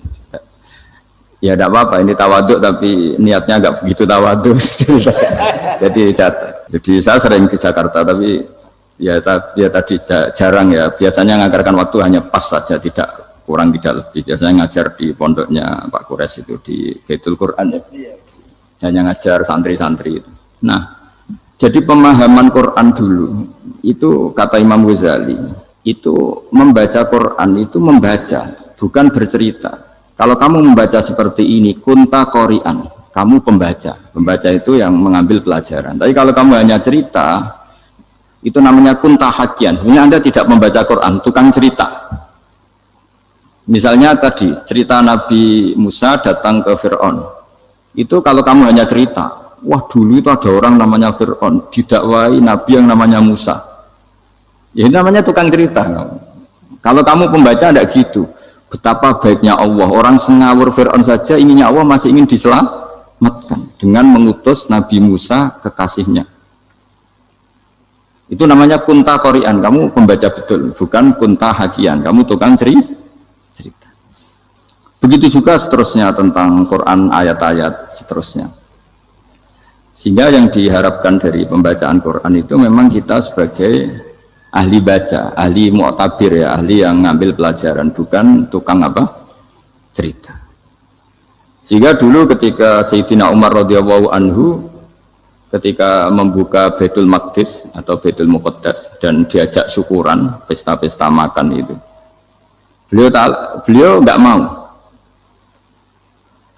Ya tidak apa-apa, ini tawaduk tapi niatnya agak begitu tawaduk. Jadi datang. Jadi saya sering ke Jakarta tapi ya tadi jarang ya. Biasanya ngajarkan waktu hanya pas saja, tidak kurang tidak lebih. Biasanya ngajar di pondoknya Pak Kures itu di Baitul Quran ya. Hanya ngajar santri-santri itu. Nah, jadi pemahaman Quran dulu itu kata Imam Ghazali itu membaca Quran itu membaca, bukan bercerita. Kalau kamu membaca seperti ini, kunta qori'an, kamu pembaca. Pembaca itu yang mengambil pelajaran. Tapi kalau kamu hanya cerita, itu namanya kunta hakian. Sebenarnya Anda tidak membaca Quran, tukang cerita. Misalnya tadi, cerita Nabi Musa datang ke Fir'aun. Itu kalau kamu hanya cerita, wah dulu itu ada orang namanya Fir'aun, didakwai Nabi yang namanya Musa. Ya ini namanya tukang cerita. Kalau kamu pembaca tidak gitu. Betapa baiknya Allah, orang sengawur Fir'aun saja ininya Allah masih ingin diselamatkan dengan mengutus Nabi Musa kekasihnya. Itu namanya kunta qori'an, kamu pembaca betul, bukan kunta hakian, kamu tukang cerita. Begitu juga seterusnya tentang Quran, ayat-ayat seterusnya. Sehingga yang diharapkan dari pembacaan Quran itu memang kita sebagai ahli baca, ahli mu'tabir ya, ahli yang ngambil pelajaran, bukan tukang apa? Cerita. Sehingga dulu ketika Sayyidina Umar radhiyallahu anhu ketika membuka Baitul Maqdis atau Baitul Muqaddas dan diajak syukuran, pesta-pesta makan itu. Beliau nggak mau.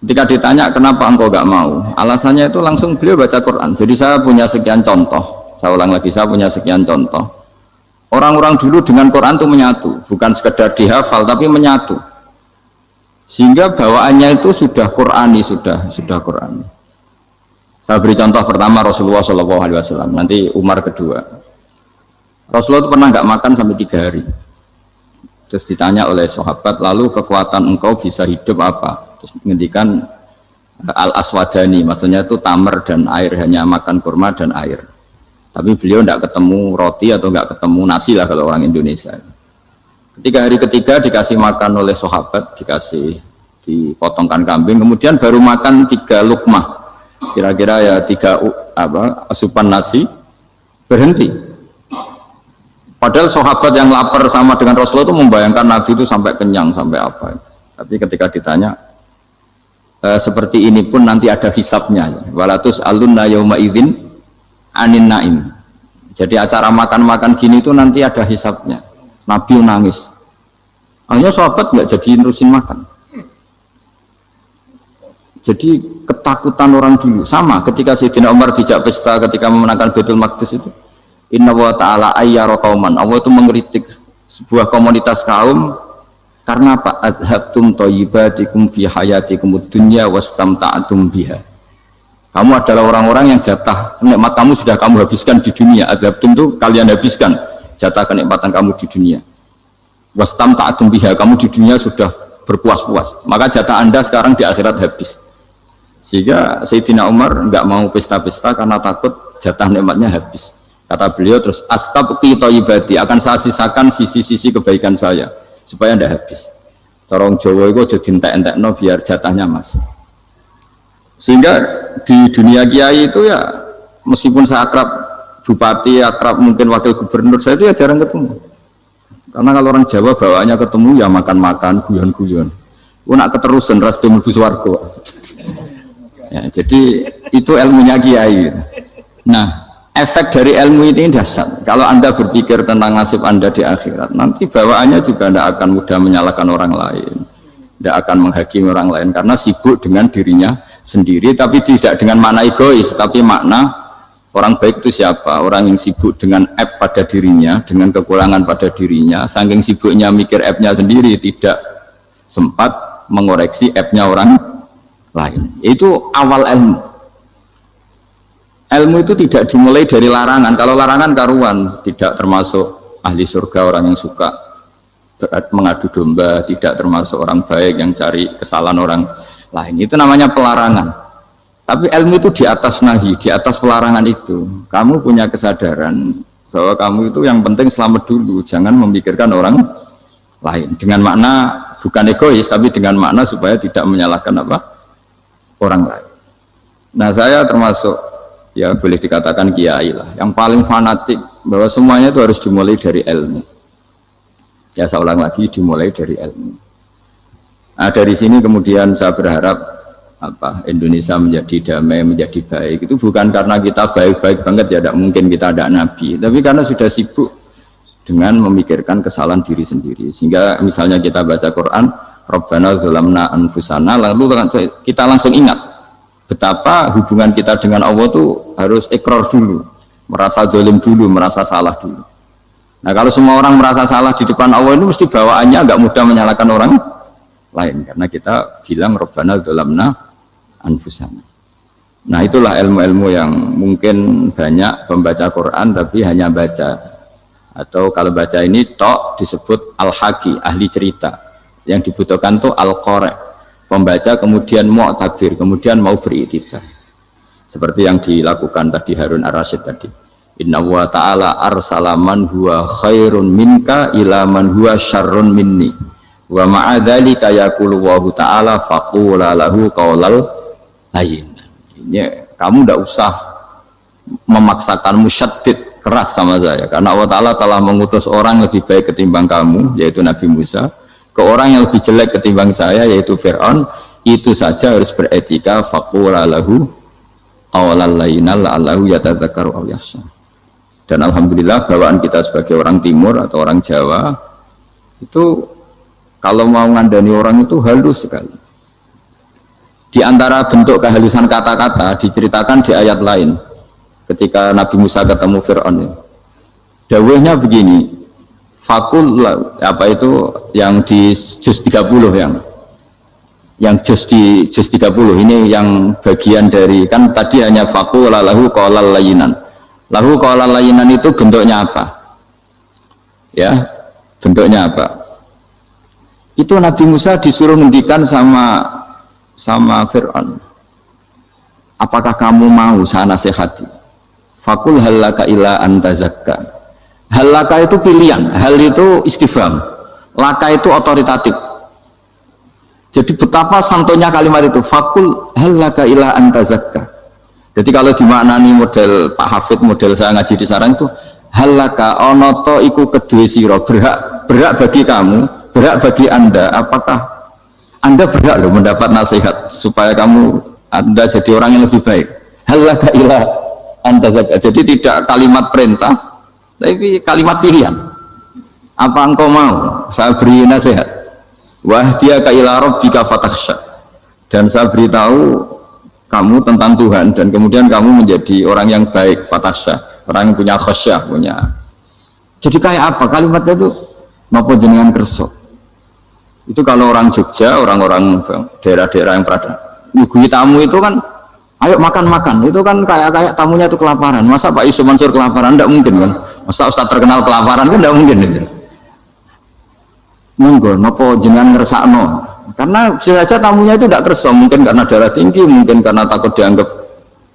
Ketika ditanya kenapa engkau nggak mau, alasannya itu langsung beliau baca Quran. Jadi saya punya sekian contoh, saya ulang lagi, saya punya sekian contoh. Orang-orang dulu dengan Quran itu menyatu, bukan sekedar dihafal tapi menyatu. Sehingga bawaannya itu sudah Qurani, sudah Qurani. Saya beri contoh pertama Rasulullah SAW, nanti Umar kedua. Rasulullah itu pernah nggak makan sampai 3 hari. Terus ditanya oleh sahabat, lalu kekuatan engkau bisa hidup apa? Terus menghentikan al-aswadani, maksudnya itu tamar dan air, hanya makan kurma dan air. Tapi beliau tidak ketemu roti atau nggak ketemu nasi lah kalau orang Indonesia. Ketika hari ketiga dikasih makan oleh sahabat, dipotongkan kambing, kemudian baru makan 3 lukmah, kira-kira ya 3 asupan nasi, berhenti. Padahal sahabat yang lapar sama dengan Rasulullah itu membayangkan Nabi itu sampai kenyang, sampai apa. Tapi ketika ditanya, seperti ini pun nanti ada hisabnya. Walatus alunna yauma idzin anin naim. Jadi acara makan-makan gini itu nanti ada hisabnya. Nabi nangis. Akhirnya sahabat nggak jadi nerusin makan. Jadi ketakutan orang dulu sama ketika Sayyidina Umar dijak pesta ketika memenangkan Baitul Maqdis itu. Inna wa ta'ala ayyara qauman. Allah itu mengkritik sebuah komunitas kaum karena apa? Adhabtum thayyibatikum fi hayatikum ad-dunya wastamta'tum biha. Kamu adalah orang-orang yang jatah nikmat kamu sudah kamu habiskan di dunia. Adhabtum itu kalian habiskan jatah kenikmatan kamu di dunia. Wastamta'tum biha, kamu di dunia sudah berpuas-puas. Maka jatah Anda sekarang di akhirat habis. Sehingga Sayyidina Umar nggak mau pesta-pesta karena takut jatah nikmatnya habis. Kata beliau terus astabqi thayyibati, akan saya sisakan sisi-sisi kebaikan saya supaya tidak habis. Corong Jawa itu aja dientek-entekno biar jatahnya masih. Sehingga di dunia kiai itu ya meskipun saya akrab bupati, akrab mungkin wakil gubernur, saya itu ya jarang ketemu. Karena kalau orang Jawa bawaannya ketemu ya makan-makan, guyon-guyon. Nak keterusan ras mlebu swarga. Ya, jadi itu ilmunya kiai. Nah, efek dari ilmu ini dahsyat. Kalau Anda berpikir tentang nasib Anda di akhirat, nanti bawaannya juga tidak akan mudah menyalahkan orang lain, tidak akan menghakimi orang lain karena sibuk dengan dirinya sendiri, tapi tidak dengan makna egois, tapi makna orang baik itu siapa? Orang yang sibuk dengan app pada dirinya, dengan kekurangan pada dirinya, saking sibuknya mikir app-nya sendiri, tidak sempat mengoreksi app-nya orang lain. Itu awal ilmu. Ilmu itu tidak dimulai dari larangan. Kalau larangan karuan, tidak termasuk ahli surga orang yang suka mengadu domba, tidak termasuk orang baik yang cari kesalahan orang lain. Itu namanya pelarangan. Tapi ilmu itu di atas nahi, di atas pelarangan itu. Kamu punya kesadaran bahwa kamu itu yang penting selamat dulu, jangan memikirkan orang lain. Dengan makna bukan egois, tapi dengan makna supaya tidak menyalahkan orang lain. Nah, saya termasuk ya boleh dikatakan kiai lah, yang paling fanatik bahwa semuanya itu harus dimulai dari ilmu. Ya saya ulang lagi, dimulai dari ilmu. Nah, dari sini kemudian saya berharap Indonesia menjadi damai, menjadi baik. Itu bukan karena kita baik-baik banget ya, tidak mungkin kita ada nabi, tapi karena sudah sibuk dengan memikirkan kesalahan diri sendiri. Sehingga misalnya kita baca Quran, Rabbana zalamna anfusana, lalu kita langsung ingat betapa hubungan kita dengan Allah itu harus ikrar dulu, merasa zalim dulu, merasa salah dulu. Nah, kalau semua orang merasa salah di depan Allah itu mesti bawaannya agak mudah menyalahkan orang lain, karena kita bilang Rabbana zalamna anfusana. Nah, itulah ilmu-ilmu yang mungkin banyak pembaca Quran tapi hanya baca, atau kalau baca ini tok disebut al-haqi, ahli cerita. Yang dibutuhkan tuh al-qari, pembaca kemudian mu'tabir, kemudian mau beriktibar. Seperti yang dilakukan tadi Harun ar-Rasyid tadi. Inna wa ta'ala arsala man huwa khairun minka ila man huwa syarrun minni. Wa ma'adzalika yaqulu wa ta'ala faqula lahu qaulal layyin. Ini kamu tidak usah memaksakan musyaddid keras sama saya, karena Allah Ta'ala telah mengutus orang lebih baik ketimbang kamu, yaitu Nabi Musa, ke orang yang lebih jelek ketimbang saya, yaitu Fir'aun. Itu saja harus beretika. Faqula lahu qawlan layyinal la'allahu yatadzakkaru aw yakhsha. Dan alhamdulillah bawaan kita sebagai orang timur atau orang Jawa itu kalau mau ngandani orang itu halus sekali. Di antara bentuk kehalusan kata-kata diceritakan di ayat lain. Ketika Nabi Musa ketemu Fir'aun, dawuhnya begini, fakul apa itu yang di juz 30 yang juz 30 ini yang bagian dari, kan tadi hanya fakul lahu qaulal layyinan. Lahu qaulal layyinan itu bentuknya apa? Ya, bentuknya apa? Itu Nabi Musa disuruh ngendikan sama Fir'aun. Apakah kamu mau saya nasihati? Fakul halaka ila antazakka. Halaka itu pilihan, hal itu istifham, laka itu otoritatif. Jadi betapa santonya kalimat itu, fakul halaka ila antazakka. Jadi kalau dimaknani model Pak Hafid, model saya ngaji di sarang itu, halaka onoto iku kedue siro, berhak bagi kamu, berhak bagi Anda. Apakah Anda berhak loh mendapat nasihat supaya Anda jadi orang yang lebih baik? Halaka ila antazakka. Jadi tidak kalimat perintah, tapi kalimat pilihan. Apa engkau mau saya beri nasihat? Wahdiyaka ila rabbika fatakhsha. Dan saya beritahu kamu tentang Tuhan, dan kemudian kamu menjadi orang yang baik, fatakhsha, orang yang punya khasyah, punya. Jadi kayak apa kalimatnya itu? Napa jenengan kersa? Itu kalau orang Jogja, orang-orang daerah-daerah yang berada, nyugui tamu itu kan, ayo makan-makan, itu kan kayak tamunya itu kelaparan. Masa Pak Yusuf Mansur kelaparan? Tidak mungkin kan. Masa Ustaz terkenal kelaparan kan tidak mungkin itu. Monggo, nopo jenengan ngersakno. Karena bisa saja tamunya itu tidak kerso, mungkin karena darah tinggi, mungkin karena takut dianggap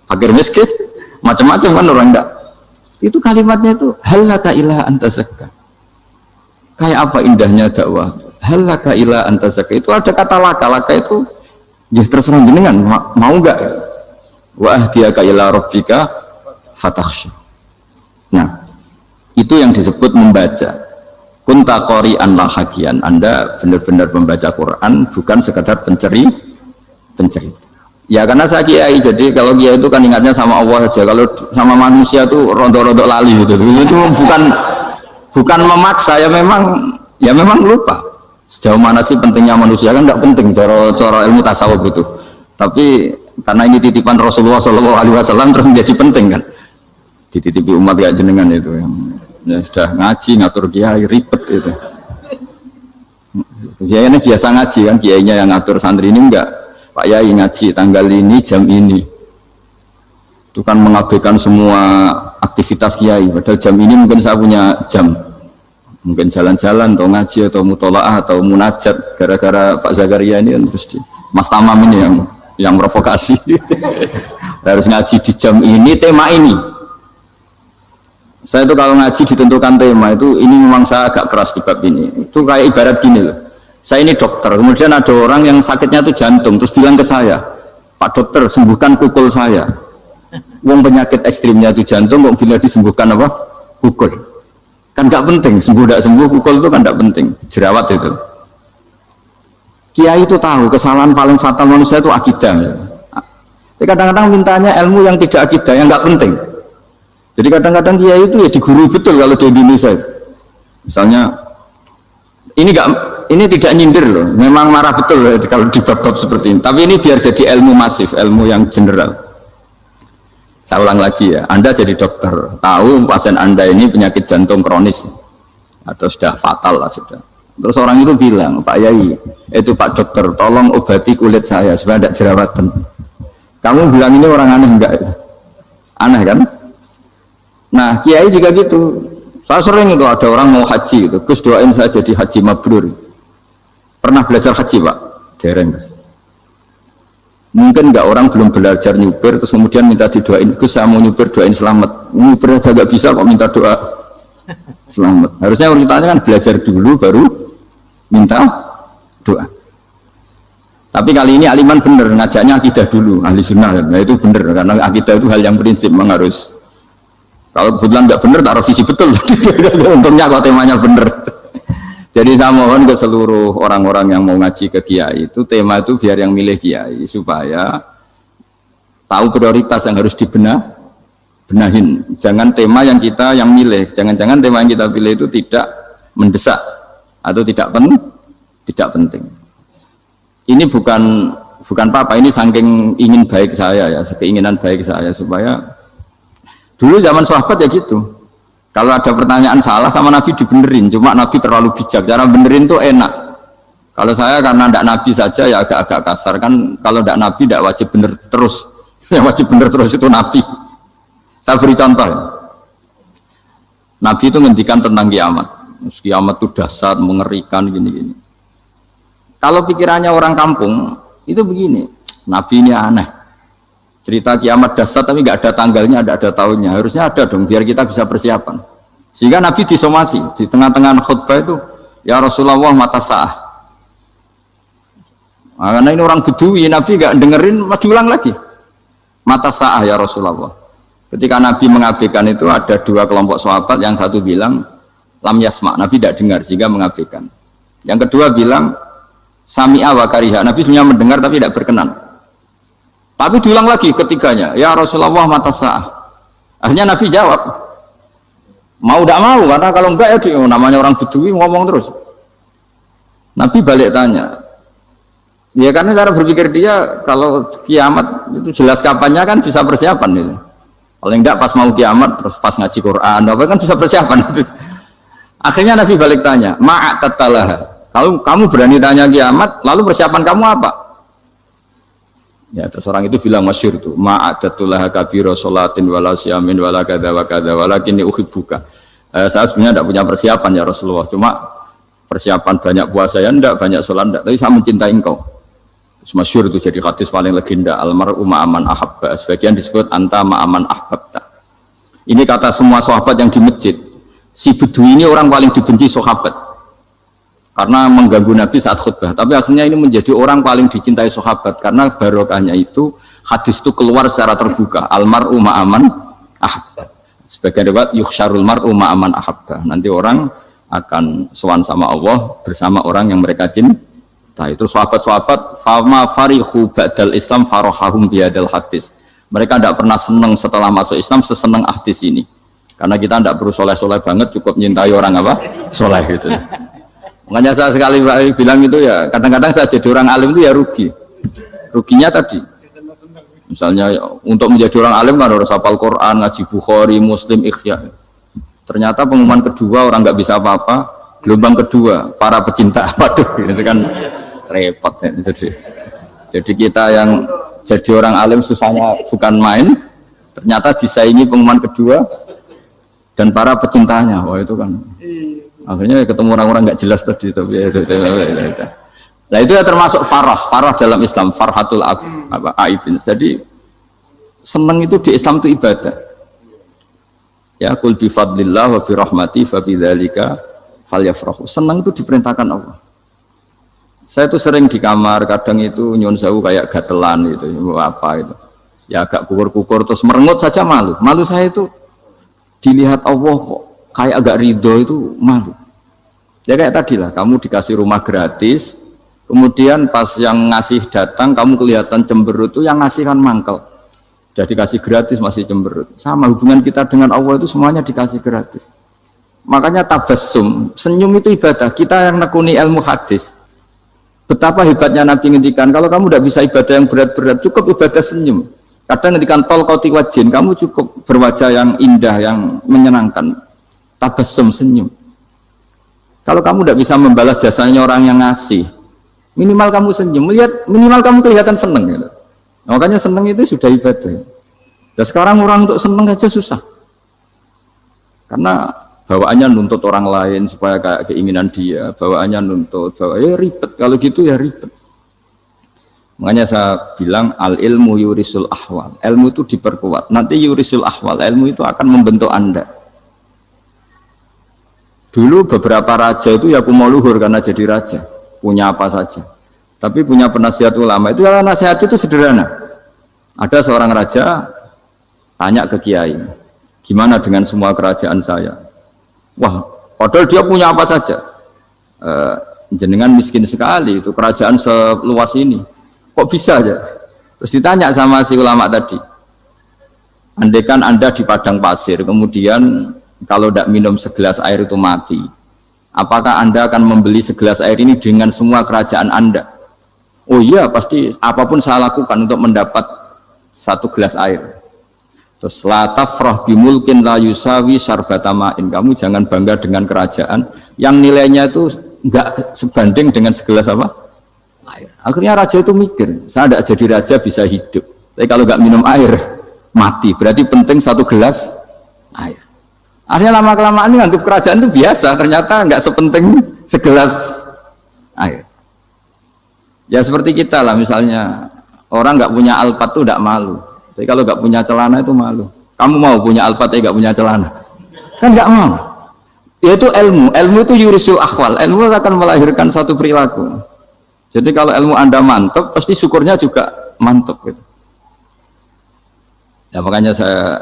fakir miskin, macam-macam kan orang tidak. Itu kalimatnya itu halaka ila anta zakka. Kayak apa indahnya dakwah. Halaka ila anta zakka. Itu ada kata laka itu ya terserah jenengan mau enggak. Wa ahdiyaka ila rabbika fatakhsha. Nah, itu yang disebut membaca. Kunta qori'an la hakian. Anda benar-benar membaca Quran, bukan sekadar pencerita. Ya karena saya kiai, jadi kalau kiai itu kan ingatnya sama Allah saja. Kalau sama manusia tuh rontok-rontok lali gitu. Itu bukan memaksa, ya memang lupa. Sejauh mana sih pentingnya manusia kan nggak penting cara ilmu tasawuf itu. Tapi karena ini titipan Rasulullah SAW terus menjadi penting kan. Dititipi umat kayak jenengan itu yang ya sudah ngaji ngatur kiai ribet itu. Kiai ini biasa ngaji kan, kiainya yang ngatur, santri ini enggak. Pak Yai ngaji tanggal ini jam ini. Itu kan mengabaikan semua aktivitas kiai. Padahal jam ini mungkin saya punya jam. Mungkin jalan-jalan atau ngaji atau mutolaah atau munajat, gara-gara Pak Zakaria ini terus Mas Tamam ini yang provokasi. Harus ngaji di jam ini, tema ini. Saya itu kalau ngaji ditentukan tema itu, ini memang saya agak keras di bab ini. Itu kayak ibarat gini loh. Saya ini dokter, kemudian ada orang yang sakitnya itu jantung, terus bilang ke saya, Pak dokter sembuhkan kukul saya. Wong penyakit ekstrimnya itu jantung, kok bila disembuhkan apa? Kukul. Kan nggak penting, sembuh tidak sembuh, kukul itu kan nggak penting. Jerawat itu. Kiai itu tahu kesalahan paling fatal manusia itu akidah. Tapi kadang-kadang mintanya ilmu yang tidak akidah, yang nggak penting. Jadi kadang-kadang kiai itu ya digurui betul kalau di Indonesia. Misalnya ini tidak nyindir loh, memang marah betul loh kalau di bab-bab seperti ini. Tapi ini biar jadi ilmu masif, ilmu yang general. Saya ulang lagi ya, Anda jadi dokter, tahu pasien Anda ini penyakit jantung kronis atau sudah fatal lah sudah. Terus orang itu bilang, Pak Yai, itu Pak dokter, tolong obati kulit saya supaya tidak jerawatan. Kamu bilang ini orang aneh enggak? Aneh kan? Nah, kiai juga gitu. Saya sering itu ada orang mau haji gitu, Gus doain saya jadi haji mabrur. Pernah belajar haji Pak? Dereng Gus. Mungkin enggak, orang belum belajar nyupir terus kemudian minta didoain, Gus saya mau nyupir doain selamat. Nyupir aja enggak bisa kok minta doa selamat. Harusnya urutannya kan belajar dulu baru minta doa. Tapi kali ini aliman bener ngajaknya akidah dulu, ahli sunnah. Nah itu bener karena akidah itu hal yang prinsip memang harus. Kalau kebetulan nggak bener, taruh visi betul. Untungnya kalau temanya bener. Jadi saya mohon ke seluruh orang-orang yang mau ngaji ke kiai itu, tema itu biar yang milih kiai supaya tahu prioritas yang harus benahin. Jangan tema yang kita yang milih. Jangan-jangan tema yang kita pilih itu tidak mendesak atau tidak penting. Ini bukan apa-apa. Ini saking ingin baik saya ya, keinginan baik saya supaya. Dulu zaman sahabat ya gitu. Kalau ada pertanyaan salah sama Nabi dibenerin, cuma Nabi terlalu bijak. Cara benerin tuh enak. Kalau saya karena tidak Nabi saja ya agak-agak kasar kan. Kalau tidak Nabi tidak wajib bener terus. Yang wajib bener terus itu Nabi. Saya beri contoh. Nabi itu ngendikan tentang kiamat. Kiamat itu dahsyat, mengerikan gini-gini. Kalau pikirannya orang kampung itu begini. Nabi ini aneh. Cerita kiamat dahsyat tapi nggak ada tanggalnya, ada tahunnya. Harusnya ada dong biar kita bisa persiapan. Sehingga Nabi disomasi di tengah-tengah khutbah itu, ya Rasulullah mata sa'ah. Nah, karena ini orang Bedui, Nabi nggak dengerin, maju ulang lagi. Mata sa'ah ya Rasulullah. Ketika Nabi mengabaikan itu ada dua kelompok sahabat, yang satu bilang lam yasma, Nabi tidak dengar sehingga mengabaikan. Yang kedua bilang sami'a wa kariha, Nabi sebenarnya mendengar tapi tidak berkenan. Tapi diulang lagi ketiganya, ya Rasulullah mata sa'ah. Akhirnya Nabi jawab, mau tidak mau, karena kalau enggak ya namanya orang Bedui ngomong terus. Nabi balik tanya, ya karena cara berpikir dia kalau kiamat itu jelas kapannya kan bisa persiapan itu. Kalau enggak pas mau kiamat terus pas ngaji Quran apa kan bisa persiapan itu. Akhirnya Nabi balik tanya, ma'atatalaha. Kalau kamu berani tanya kiamat, lalu persiapan kamu apa? Ya terus orang itu bilang masyhur itu, ma'adatullah kabiro sholatin wala syamin wala kada wa kada walakinni uhibbuka. Saya sebenarnya tidak punya persiapan ya Rasulullah, cuma persiapan banyak puasa ya enggak, banyak sholat enggak, tapi saya mencintai engkau. Terus masyhur itu jadi hadis paling legenda, almar'u ma'aman ahabba, sebagian disebut anta ma'aman ahbabta. Ini kata semua sahabat yang di masjid. Si Bedui ini orang paling dibenci sahabat karena mengganggu Nabi saat khutbah. Tapi akhirnya ini menjadi orang paling dicintai sahabat karena barokahnya itu hadis itu keluar secara terbuka. Almar'u ma'aman ahabba. Sebagian riwayat yukhsyarul mar'u ma'aman ahabba. Nanti orang akan sowan sama Allah bersama orang yang mereka cintai. Itu sahabat-sahabat fama farihu ba'dal Islam farahahum biadal hadis. Mereka tidak pernah senang setelah masuk Islam sesenang hadis ini. Karena kita tidak perlu soleh-soleh banget, cukup nyintai orang apa? Soleh gitu. Makanya saya sekali bilang itu ya, kadang-kadang saya jadi orang alim itu ya rugi. Ruginya tadi. Misalnya untuk menjadi orang alim kan harus hafal Quran, ngaji Bukhari, Muslim, Ikhya. Ternyata pengumuman kedua orang nggak bisa apa-apa. Gelombang kedua para pecinta, waduh, itu kan repot. Ya. Jadi kita yang jadi orang alim susahnya bukan main, ternyata disaingi pengumuman kedua dan para pecintanya. Wah itu kan akhirnya ketemu orang-orang nggak jelas tadi. Nah itu ya termasuk farah dalam Islam, farhatul aibin. Jadi seneng itu di Islam itu ibadah. Ya kul bi fadlillah wa bi rahmati fa bidzalika falyafrahu. Seneng itu diperintahkan Allah. Saya tuh sering di kamar, kadang itu nyun sewu kayak gatelan gitu, apa itu. Ya agak kukur-kukur terus merengut saja malu. Malu saya itu dilihat Allah kok kayak agak ridho itu malu. Ya kayak tadi lah, kamu dikasih rumah gratis, kemudian pas yang ngasih datang kamu kelihatan cemberut, itu yang ngasih kan mangkel. Jadi dikasih gratis masih cemberut. Sama hubungan kita dengan Allah itu semuanya dikasih gratis. Makanya tabassum, senyum itu ibadah. Kita yang nekuni ilmu hadis. Betapa hebatnya Nabi ngendikan, kalau kamu tidak bisa ibadah yang berat-berat, cukup ibadah senyum. Kadang ngendikan tol koti wajin, kamu cukup berwajah yang indah, yang menyenangkan. Tabassum, senyum. Kalau kamu tidak bisa membalas jasanya orang yang ngasih, minimal kamu senyum, lihat minimal kamu kelihatan seneng. Gitu. Makanya seneng itu sudah ibadah. Dan sekarang orang untuk seneng aja susah. Karena bawaannya nuntut orang lain supaya kayak keinginan dia, bawaannya nuntut, ya ribet. Kalau gitu ya ribet. Makanya saya bilang al ilmu yurisul ahwal. Ilmu itu diperkuat. Nanti yurisul ahwal, ilmu itu akan membentuk Anda. Dulu beberapa raja itu ya mau luhur karena jadi raja, punya apa saja. Tapi punya penasihat ulama itu ya nasihat itu sederhana. Ada seorang raja tanya ke kiai, gimana dengan semua kerajaan saya? Wah, padahal dia punya apa saja. Jenengan miskin sekali, itu kerajaan seluas ini. Kok bisa aja? Terus ditanya sama si ulama tadi. Andaikan Anda di padang pasir, kemudian kalau tidak minum segelas air itu mati. Apakah Anda akan membeli segelas air ini dengan semua kerajaan Anda? Oh iya, pasti apapun saya lakukan untuk mendapat satu gelas air. Terus la tafrah bimulkin la yusawi syarbatamain. Kamu jangan bangga dengan kerajaan yang nilainya itu enggak sebanding dengan segelas apa? Air. Akhirnya raja itu mikir, saya tidak jadi raja bisa hidup. Tapi kalau enggak minum air mati. Berarti penting satu gelas air. Akhirnya lama-kelamaan ini anggap kerajaan itu biasa, ternyata enggak sepenting segelas air. Ya seperti kita lah, misalnya orang enggak punya alpat itu enggak malu. Tapi kalau nggak punya celana itu malu. Kamu mau punya alpat tapi nggak punya celana? Kan nggak mau. Yaitu ilmu. Ilmu itu yurisul akhwal. Ilmu akan melahirkan satu perilaku. Jadi kalau ilmu Anda mantap, pasti syukurnya juga mantap. Gitu. Ya makanya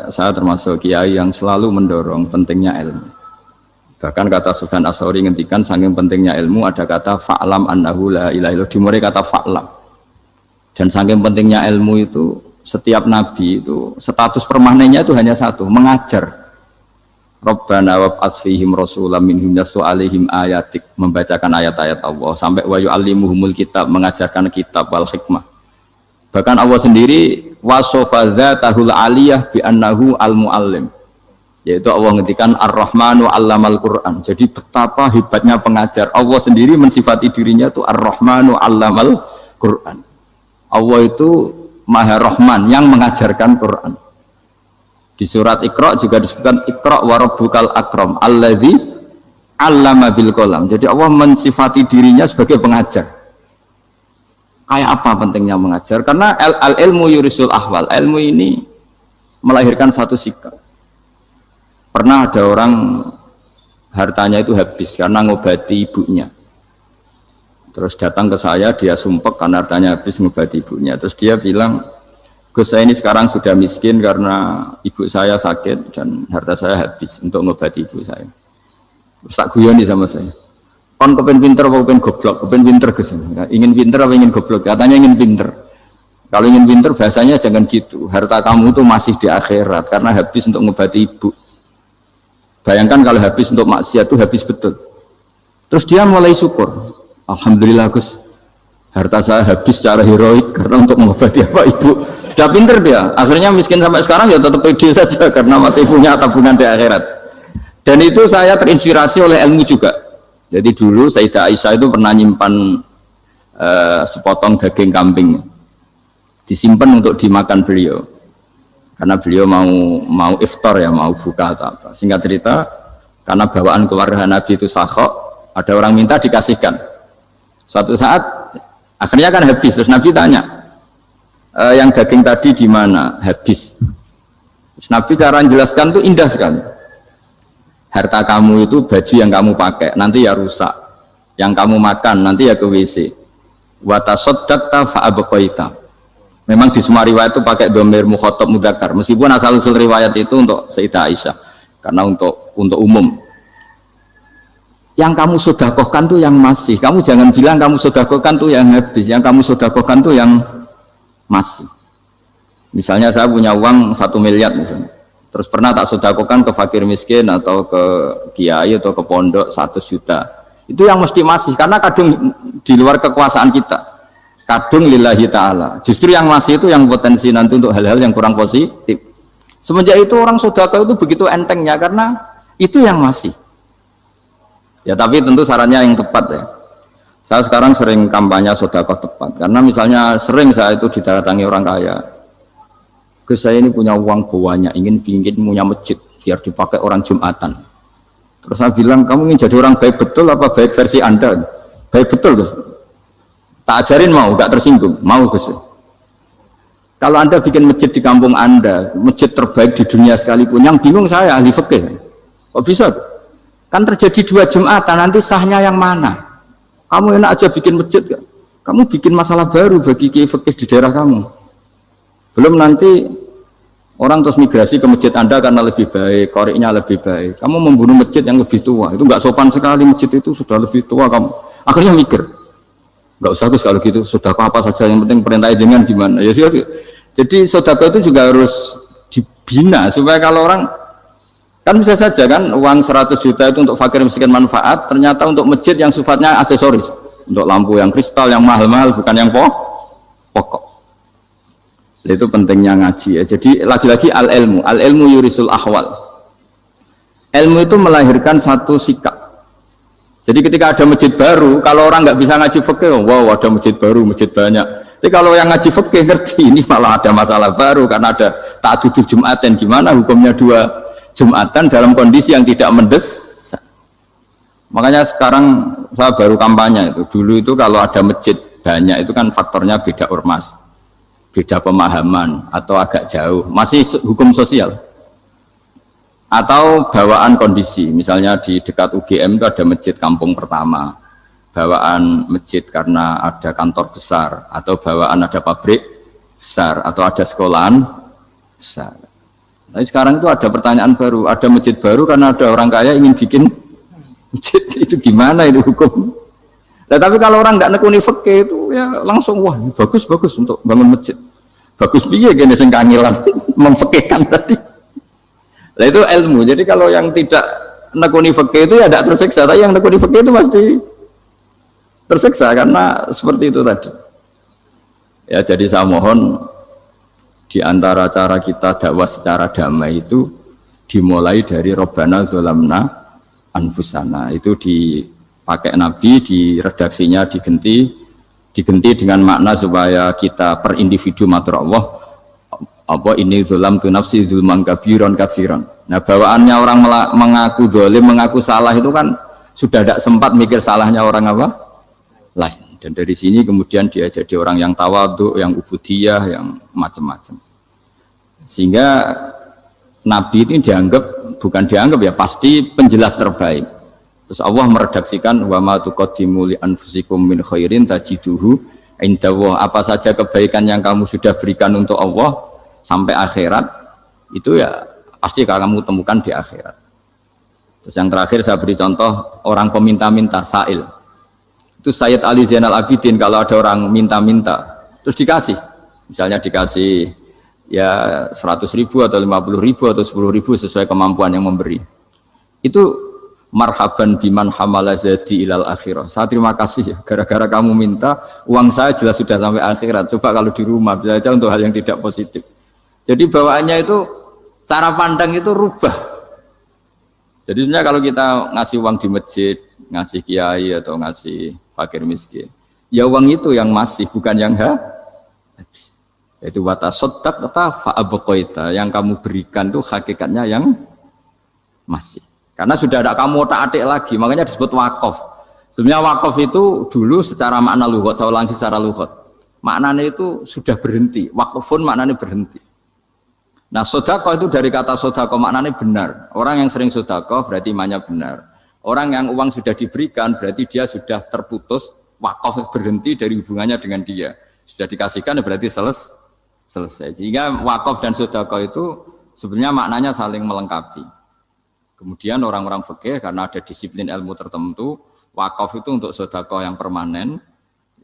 saya termasuk kiai yang selalu mendorong pentingnya ilmu. Bahkan kata Sufyan As-Tsauri ngendikan saking pentingnya ilmu ada kata fa'lam annahu la ilaha illallah. Dimulai kata fa'lam. Dan saking pentingnya ilmu itu setiap nabi itu status permanennya itu hanya satu, mengajar. Rabbana wab'ats fihim rasulam minhum yatlu 'alaihim ayatik, membacakan ayat-ayat Allah sampai wa yu'allimuhumul kitab, mengajarkan kitab wal hikmah. Bahkan Allah sendiri wasofa dzatahul 'aliyah bi annahu al-muallim. Yaitu Allah ngendikan Ar-Rahmanu 'allamal Qur'an. Jadi betapa hebatnya pengajar. Allah sendiri mensifati dirinya itu Ar-Rahmanu 'allamal Qur'an. Allah itu Maha Rahman yang mengajarkan Quran. Di surat Iqra juga disebutkan Iqra wa rabbukal akram alladzi 'allama bil qalam. Jadi Allah mensifati dirinya sebagai pengajar. Kayak apa pentingnya mengajar? Karena al ilmu yurisul ahwal. Ilmu ini melahirkan satu sikap. pernah ada orang hartanya itu habis karena ngobati ibunya. Terus datang ke saya, dia sumpek karena hartanya habis ngobati ibunya. Terus dia bilang, Gus, saya ini sekarang sudah miskin karena ibu saya sakit dan harta saya habis untuk ngobati ibu saya. Terus tak guyoni sama saya, kon kepen pinter apa kepen goblok? Kepen pinter Gus. Ingin pinter apa ingin goblok? Katanya ingin pinter. Kalau ingin pinter bahasanya jangan gitu. Harta kamu itu masih di akhirat karena habis untuk ngobati ibu. Bayangkan kalau habis untuk maksiat itu habis betul. Terus dia mulai syukur. Alhamdulillah Gus, harta saya habis secara heroik karena untuk mengobati apa ibu. Sudah pinter dia. Akhirnya miskin sampai sekarang ya tetap pede saja karena masih punya tabungan di akhirat. Dan itu saya terinspirasi oleh ilmu juga. Jadi dulu Sayyidah Aisyah itu pernah nyimpan sepotong daging kambing, disimpan untuk dimakan beliau. Karena beliau mau iftar ya, mau buka atau apa. Singkat cerita, karena bawaan keluarga Nabi itu sakhok, ada orang minta dikasihkan. Suatu saat akhirnya kan habis. Terus Nabi tanya, yang daging tadi di mana? Habis. Terus Nabi cara menjelaskan itu indah sekali. Harta kamu itu baju yang kamu pakai nanti ya rusak. Yang kamu makan nanti ya ke WC. Wa tasaddaqta fa abqaita. Memang di semua riwayat itu pakai dhamir mukhatab mudzakkar, meskipun asal usul riwayat itu untuk Sayyidah Aisyah karena untuk umum. Yang kamu sedekahkan tuh yang masih. Kamu jangan bilang kamu sedekahkan tuh yang habis. Yang kamu sedekahkan tuh yang masih. Misalnya saya punya uang 1 miliar misalnya. Terus pernah tak sedekahkan ke fakir miskin atau ke kiai atau ke pondok 100 juta. Itu yang mesti masih karena kadung di luar kekuasaan kita. Kadung lillahi ta'ala. Justru yang masih itu yang potensi nanti untuk hal-hal yang kurang positif. Semenjak itu orang sedekah itu begitu entengnya karena itu yang masih. Ya tapi tentu sarannya yang tepat ya. Saya sekarang sering kampanye sedekah tepat karena misalnya sering saya itu didatangi orang kaya. Gus, saya ini punya uang banyak, ingin punya masjid biar dipakai orang Jumatan. Terus saya bilang, kamu ingin jadi orang baik betul apa baik versi Anda? Baik betul Gus. Tak ajarin mau, gak tersinggung, mau Gus. Kalau Anda bikin masjid di kampung Anda, masjid terbaik di dunia sekalipun, yang bingung saya ahli fikih. Kok bisa? Kan terjadi 2 Jumatan, nanti sahnya yang mana? Kamu enak aja bikin masjid, gak? Kamu bikin masalah baru bagi kiai fikih di daerah kamu. Belum nanti orang terus migrasi ke masjid Anda karena lebih baik, koriknya lebih baik. Kamu membunuh masjid yang lebih tua, itu nggak sopan sekali, masjid itu sudah lebih tua kamu. Akhirnya mikir, nggak usah Gus kalau gitu, sudah apa saja yang penting perintah dengan gimana. Ya sih. Jadi sedekah itu juga harus dibina supaya kalau orang kan bisa saja kan uang 100 juta itu untuk fakir miskin manfaat, ternyata untuk masjid yang sifatnya aksesoris, untuk lampu yang kristal yang mahal-mahal bukan yang pokok. Itu pentingnya ngaji ya. Jadi lagi-lagi al ilmu yurisul ahwal. Ilmu itu melahirkan satu sikap. Jadi ketika ada masjid baru, kalau orang nggak bisa ngaji fikih, wow ada masjid baru, masjid banyak. Tapi kalau yang ngaji fikih ngerti ini malah ada masalah baru karena ada ta'dudul Jumatan. Gimana hukumnya 2 Jumatan dalam kondisi yang tidak mendesak. Makanya sekarang saya baru kampanye itu. Dulu itu kalau ada masjid banyak itu kan faktornya beda ormas, beda pemahaman atau agak jauh, masih hukum sosial atau bawaan kondisi. Misalnya di dekat UGM itu ada masjid kampung pertama, bawaan masjid karena ada kantor besar atau bawaan ada pabrik besar atau ada sekolahan besar. Tapi sekarang itu ada pertanyaan baru, ada masjid baru karena ada orang kaya ingin bikin masjid. Itu gimana itu hukum? Nah, tapi kalau orang nggak nekuni fikih itu ya langsung wah bagus untuk bangun masjid. Bagus piye gini sing kangelan memfikihkan tadi. Nah itu ilmu. Jadi kalau yang tidak nekuni fikih itu ya tidak tersiksa, tapi yang nekuni fikih itu pasti tersiksa karena seperti itu tadi. Ya jadi saya mohon di antara cara kita dakwah secara damai itu dimulai dari Robbana Zolamna Anfusana. Itu dipakai Nabi, di redaksinya diganti dengan makna supaya kita per individu matur Allah apa ini zulam tu nafsi zulman kabiron kafiron. Nah bawaannya orang mengaku dolim, mengaku salah itu kan sudah tidak sempat mikir salahnya orang apa lain. Dan dari sini kemudian dia jadi orang yang tawadhu, yang ubudiyah, yang macam-macam. Sehingga Nabi ini dianggap bukan dianggap ya, pasti penjelas terbaik. Terus Allah meredaksikan wa ma tuqaddimu li anfusikum min khairin tajiduhu indallah. Apa saja kebaikan yang kamu sudah berikan untuk Allah sampai akhirat itu ya pasti kamu temukan di akhirat. Terus yang terakhir saya beri contoh orang peminta-minta sa'il. Itu Sayyid Ali Zainal Abidin kalau ada orang minta-minta terus dikasih, misalnya dikasih ya 100.000 atau 50.000 atau 10.000 sesuai kemampuan yang memberi, itu marhaban biman hamala zadi ilal akhirah. Saya terima kasih ya, gara-gara kamu minta uang saya jelas sudah sampai akhirat. Coba kalau di rumah bisa saja untuk hal yang tidak positif. Jadi bawaannya itu cara pandang itu rubah. Jadi sebenarnya kalau kita ngasih uang di masjid, ngasih kiai atau ngasih fakir miskin, ya uang itu yang masih, bukan yang habis. Itu watasodak kata fa'abqaita, yang kamu berikan itu hakikatnya yang masih. Karena sudah ada kamu otak-atik lagi, makanya disebut wakaf. Sebenarnya wakaf itu dulu secara makna lughat, saya ulangi secara lughat, maknanya itu sudah berhenti. Wakafun maknanya berhenti. Nah, sodako itu dari kata sodako maknanya benar. Orang yang sering sodako berarti imannya benar. Orang yang uang sudah diberikan berarti dia sudah terputus, wakaf berhenti dari hubungannya dengan dia. Sudah dikasihkan berarti selesai. Sehingga wakaf dan sodako itu sebenarnya maknanya saling melengkapi. Kemudian orang-orang fikih karena ada disiplin ilmu tertentu, wakaf itu untuk sodako yang permanen,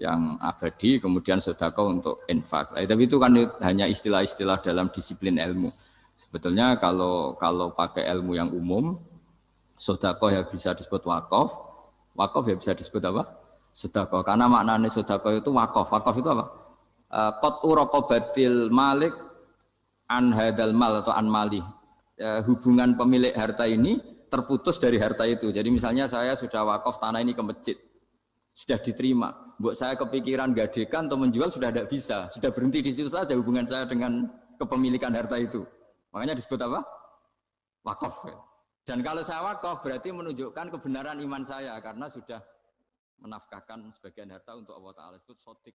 yang abadi, kemudian sodako untuk infak. Tapi itu kan hanya istilah-istilah dalam disiplin ilmu. Sebetulnya kalau pakai ilmu yang umum, sodako ya bisa disebut wakaf, wakaf ya bisa disebut apa? Sodako. Karena maknanya sodako itu wakaf. Wakaf itu apa? Qat'u raqabatil malik an hadal mal atau an mali. Hubungan pemilik harta ini terputus dari harta itu. Jadi misalnya saya sudah wakaf tanah ini ke masjid, sudah diterima. Buat saya kepikiran gadekan atau menjual sudah tidak bisa, sudah berhenti di situ saja hubungan saya dengan kepemilikan harta itu. Makanya disebut apa? Wakaf. Dan kalau saya wakaf berarti menunjukkan kebenaran iman saya karena sudah menafkahkan sebagian harta untuk Allah Ta'ala. Itu sodik.